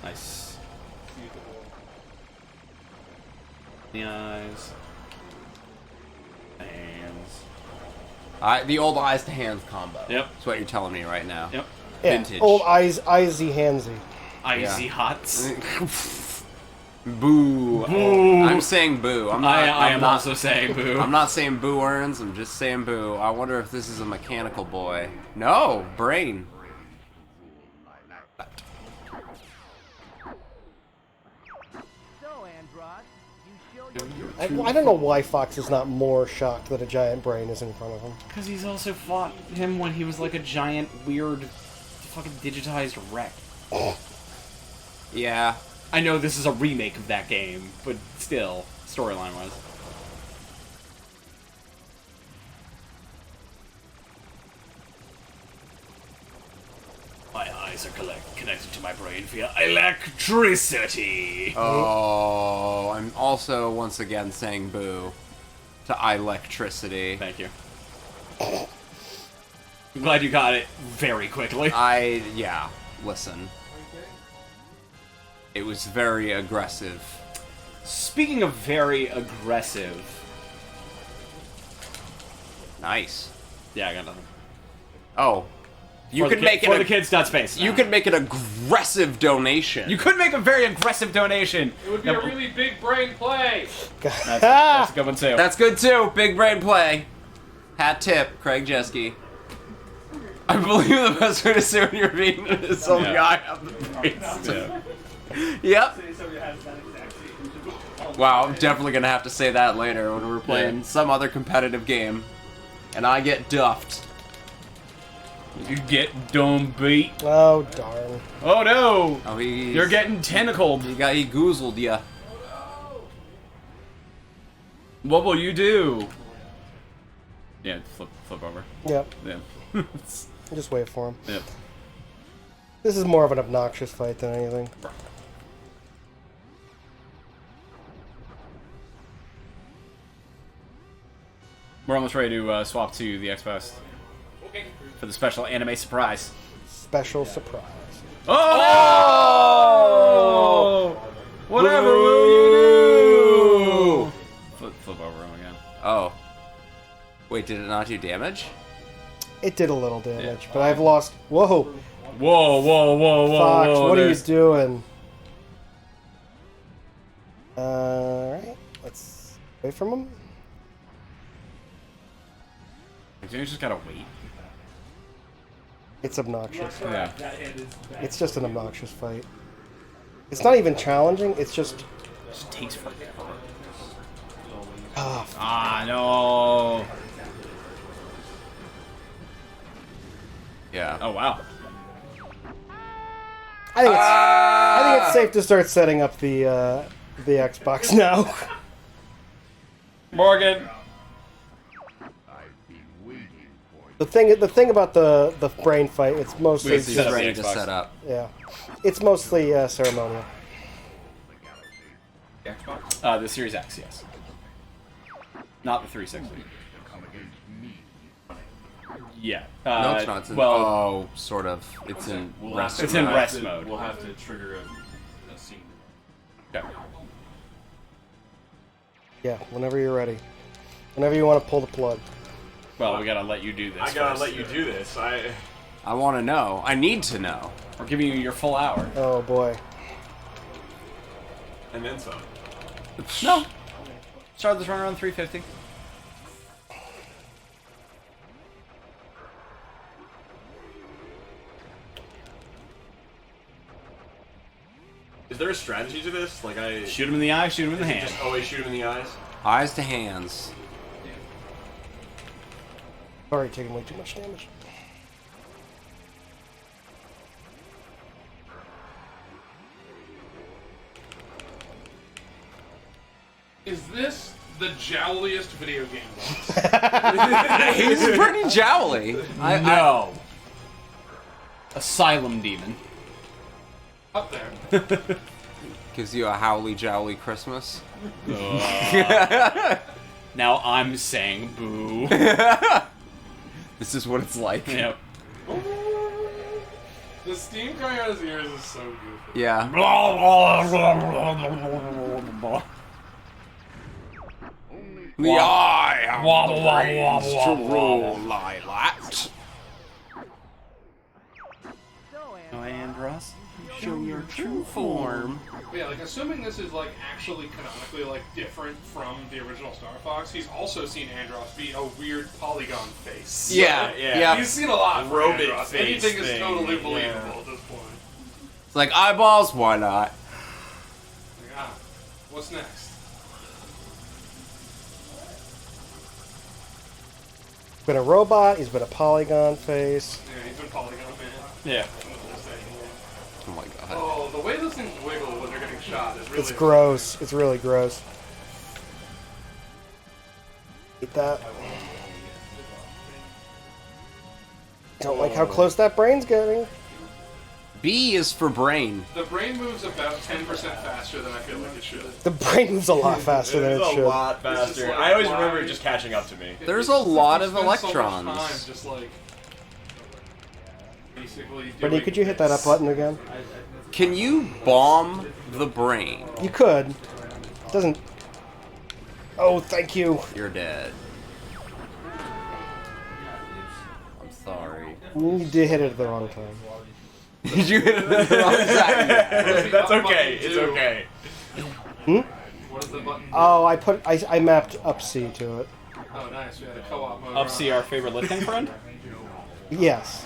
Nice. The eyes. The hands. The old eyes to hands combo. Yep. That's what you're telling me right now. Yep. Yeah, Vintage. old eyesy handsy. Icy Yeah. hots. Boo. Boo. I'm saying boo. I I'm am not, also saying boo. I'm not saying boo earns. I'm just saying boo. I wonder if this is a mechanical boy. No, brain. So, Andros, you showed your I don't know why Fox is not more shocked that a giant brain is in front of him. Because he's also fought him when he was like a giant, weird, fucking digitized wreck. Yeah. I know this is a remake of that game, but still, storyline-wise. My eyes are connected to my brain via electricity. Oh, I'm also once again saying boo to electricity. Thank you. I'm glad you got it very quickly. Yeah, listen. It was very aggressive. Speaking of very aggressive... Nice. Yeah, I got nothing. Oh. You could make for it the kids.space. You could make an aggressive donation. You could make a very aggressive donation. It would be a really big brain play. That's a good one too. That's good too. Big brain play. Hat tip, Craig Jeske. I believe the best way to say when you're being is on the eye of the brains. Yeah. Yep. Wow, I'm definitely gonna have to say that later when we're playing some other competitive game, and I get duffed. You get dumb beat. Oh, darn. Oh no! Oh, You're getting tentacled. He goozled ya. What will you do? Yeah, flip over. Yep. Yeah. Just wait for him. Yep. This is more of an obnoxious fight than anything. We're almost ready to swap to the Xbox for the special anime surprise. Special surprise. Oh! Whatever will you do? Flip over him again. Oh. Wait, did it not do damage? It did a little damage, but I've lost... Whoa! Whoa, whoa, whoa, whoa, Fox, whoa. what are you doing? Alright, let's wait from him. You just gotta wait. It's obnoxious. Yeah. It's just an obnoxious fight. It's not even challenging. It's just. It just takes forever. Ah, No. Yeah. Oh wow. I think it's safe to start setting up the Xbox now. Morgan. The thing about the brain fight, it's mostly Wait, set up He's ready the to Xbox. set up. yeah, it's mostly ceremonial. The Series X, yes. Not the 360. Yeah. No, it's not. It's in, well, sort of. It's in We'll rest. have It's to- in we'll rest have to- mode. We'll have to trigger a scene. okay. Yeah, whenever you're ready, whenever you want to pull the plug. Well, we gotta let you do this. I gotta first. let you do this. I want to know. I need to know. We're giving you your full hour. Oh boy. And then some. No. Start this run around 350. Is there a strategy to this? Like Shoot him in the eye, shoot him in the hand. just always shoot him in the eyes? Eyes to hands. Already taking way too much damage. Is this the jowliest video game boss? He's pretty jowly. No. Asylum Demon. Up there. Gives you a howly jowly Christmas. Now I'm saying boo. This is what it's like. Yep. The steam coming out of his ears is so goofy. Yeah. The eye have the reins to rule lilac. Andros. Show your true form. But yeah, like assuming this is like actually canonically like different from the original Star Fox, he's also seen Andros be a weird polygon face. Yeah, yeah. He's seen a lot from Robot Andros. face Anything is thing, totally yeah. believable at this point. It's like eyeballs, why not? Like, what's next? He's been a robot. He's been a polygon face. Yeah, he's been polygon man. Yeah. Oh my god. Oh, the way those things wiggle when they're getting shot is really It's gross. It's really gross. Eat that. Don't like how close that brain's getting. B is for brain. The brain moves about 10% faster than I feel like it should. The brain moves a lot faster than it It's a should. lot It's just faster. like I always why- remember it just catching up to me. There's It's a just lot you of spend so much electrons. time just like basically Brittany, doing could you hit that up button again? Can you bomb the brain? You could. It doesn't. Oh, thank you. You're dead. I'm sorry. You did hit it at the wrong time. Did you hit it at the wrong time? That's okay. It's okay. What does the button do? Oh, I mapped up C to it. Oh, nice. We had a co-op mode. Up see our favorite lifting friend? Yes.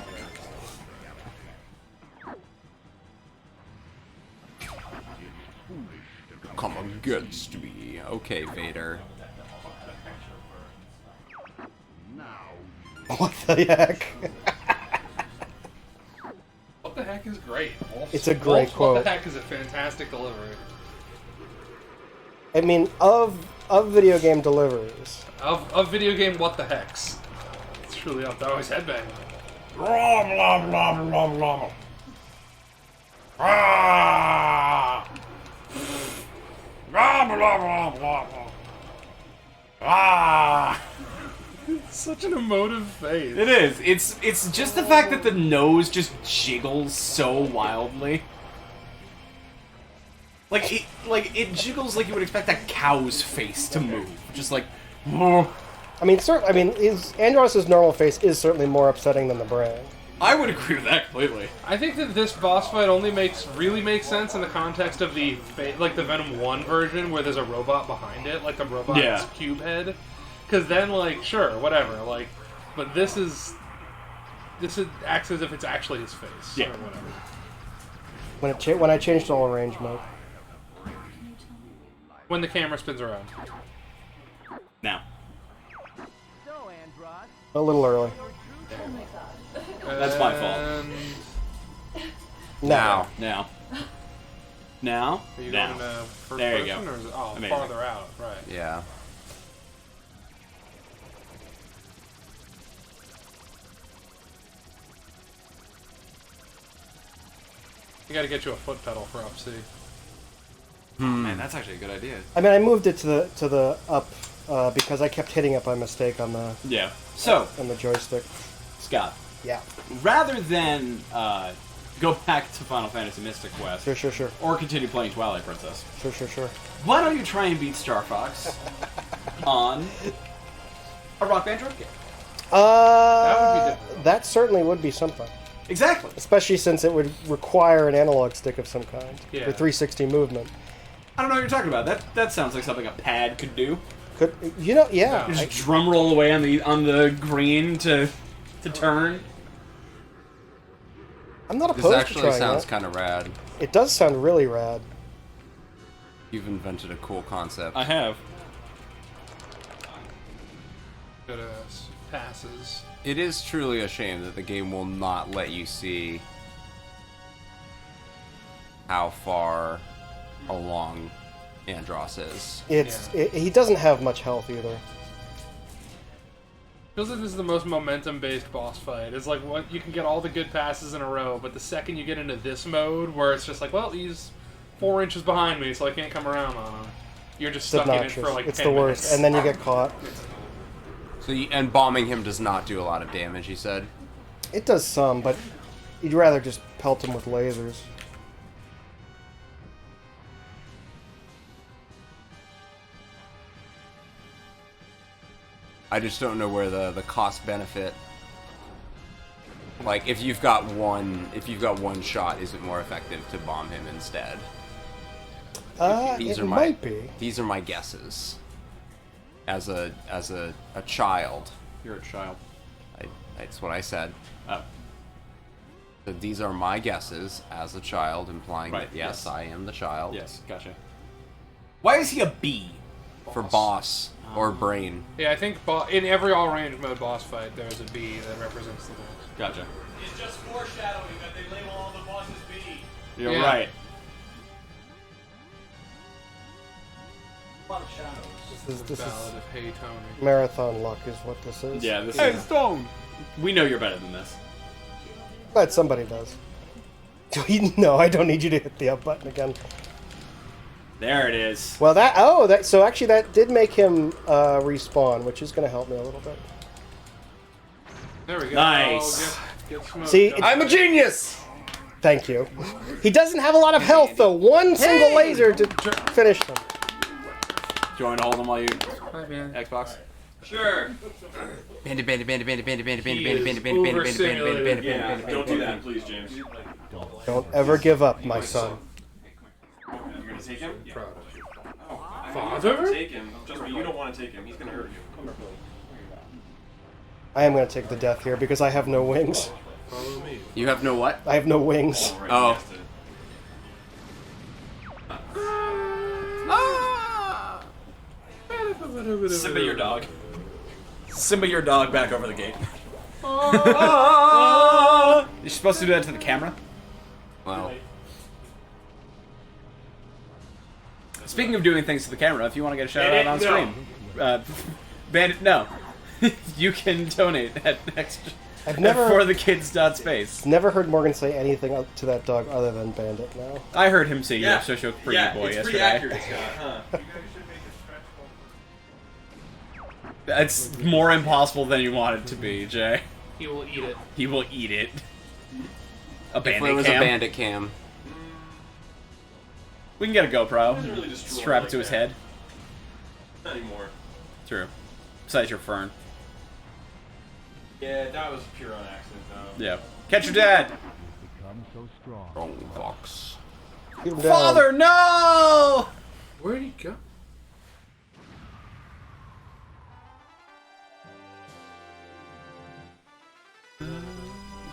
Come against me. Okay, Vader. What the heck? What the heck is great? It's a great What quote. the heck is a fantastic delivery I mean, of video game deliveries. of video game. What the hex? It's truly up there. Always headbang. Such an emotive face. It is. It's just the fact that the nose just jiggles so wildly. Like it jiggles like you would expect a cow's face to move. Just like I mean, Andros' normal face is certainly more upsetting than the brain. I would agree with that completely. I think that this boss fight only really makes sense in the context of the Venom 1 version where there's a robot behind it, like the robot's Yeah. cube head. Because then, like, sure, whatever, like, but this is acts as if it's actually his face Yeah. or whatever. When I changed to all range mode. When the camera spins around. Now. A little early. That's my fault. And Now. Now. Now. Are you Now. going to first There you person go. or is it Amazing. farther out? Right. Yeah. You got to get you a foot pedal for up C. Man, that's actually a good idea. I mean, I moved it to the up because I kept hitting it by mistake on the Yeah. So, joystick. Scott, Yeah. rather than go back to Final Fantasy Mystic Quest Sure. or continue playing Twilight Princess, Sure. why don't you try and beat Star Fox on a Rock Band drum kit? That would be difficult. That certainly would be something. Exactly. Especially since it would require an analog stick of some kind Yeah. for 360 movement. I don't know what you're talking about. That sounds like something a pad could do. Yeah. Just drum roll away on the green to turn. I'm not This opposed to actually trying sounds that. kind of rad. It does sound really rad. You've invented a cool concept. I have. Good ass passes. It is truly a shame that the game will not let you see how far along Andros is. He doesn't have much health either. Feels like this is the most momentum-based boss fight. It's like what you can get all the good passes in a row, but the second you get into this mode, where it's just like, well, he's 4 inches behind me, so I can't come around on him. You're just It's stuck in it obnoxious. for like It's 10 the worst. minutes. And then you get caught. So and bombing him does not do a lot of damage, he said. It does some, but you'd rather just pelt him with lasers. I just don't know where the cost benefit. Like if you've got one shot, is it more effective to bomb him instead? It might be. These are my guesses. As a child, You're a child. that's what I said. Oh. So these are my guesses as a child, implying Right, that yes, yes. I am the child. Yes, gotcha. Why is he a B? For boss or brain. Yeah, I think in every all-range mode boss fight, there's a B that represents the boss. Gotcha. It's just foreshadowing that they label all the bosses B. You're Yeah. right. This is Ballad of Hey Tony. marathon luck is what this is. Yeah, this Hey, is. Stone! We know you're better than this. But somebody does. No, I don't need you to hit the up button again. There it is. Well, so actually that did make him respawn, which is going to help me a little bit. There we go. Nice. Oh, get smoked. See, Don't- I'm a genius! Thank you. He doesn't have a lot of health, though. One single laser to finish him. Do you want me to hold him while you Hi, man. Xbox? Sure. Bandit. Yeah, don't do that, please, James. Don't ever give up, my son. You're gonna take him? Yeah. Father? Take him. Just me. You don't want to take him. He's gonna hurt you. I am going to take the death here because I have no wings. Follow me. You have no what? I have no wings. Oh. Simba your dog. Simba your dog back over the gate. You're supposed to do that to the camera? Well, Speaking of doing things to the camera, if you want to get a shout out on stream, Bandit, no. You can donate at next I've never for the kids.space. never heard Morgan say anything to that dog other than Bandit now. I heard him say Yeah. you're such a pretty Yeah, boy it's yesterday. pretty accurate, Scott, huh? That's more impossible than you want it to be, Jay. He will eat it. He will eat it. A if bandit it was cam. a bandit cam. We can get a GoPro. Doesn't really destroy Strap it like to his that. head. Not anymore. True. Besides your fern. Yeah, that was pure on accident, though. Yeah. Catch your dad! Wrong box. Shoot him down. Father, no! Where'd he go?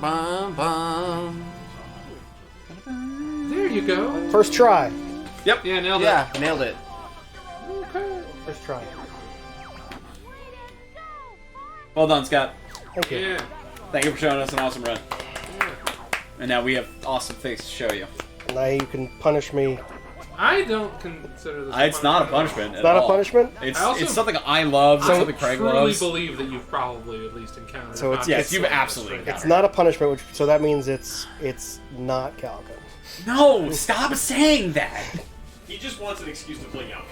Bum, bum. There you go. First try. Yep. Yeah, nailed it. Yeah, nailed it. First try. Well done, Scott. Thank you. Yeah. Thank you for showing us an awesome run. And now we have awesome things to show you. Now you can punish me. I don't consider this. It's not a punishment. It's not a punishment? It's I also- it's something I love. It's something Craig truly loves. believe that you've probably at least encountered. So an it's- object Yes, you've like this, absolutely right? It's not a punishment, so that means it's not Calico. No, stop saying that. He just wants an excuse to fling out.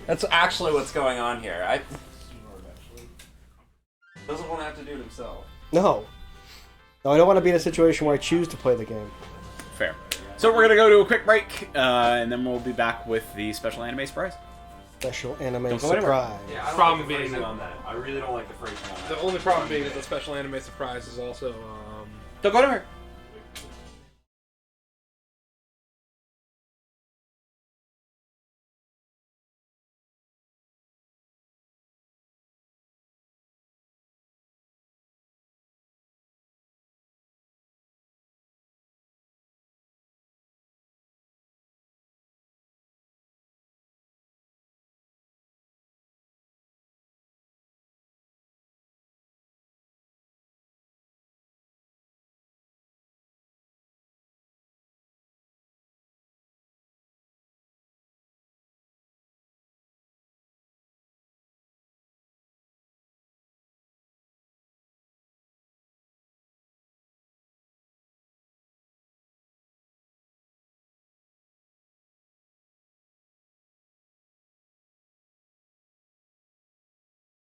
That's actually what's going on here. I doesn't want to have to do it himself. No. No, I don't want to be in a situation where I choose to play the game. Fair. So we're gonna go to a quick break, and then we'll be back with the special anime surprise. Special anime Don't go anywhere. surprise. Yeah, I don't Problem like the being phrasing that- on that. I really don't like the phrasing on that. The only problem being that the special anime surprise is also Don't go anywhere.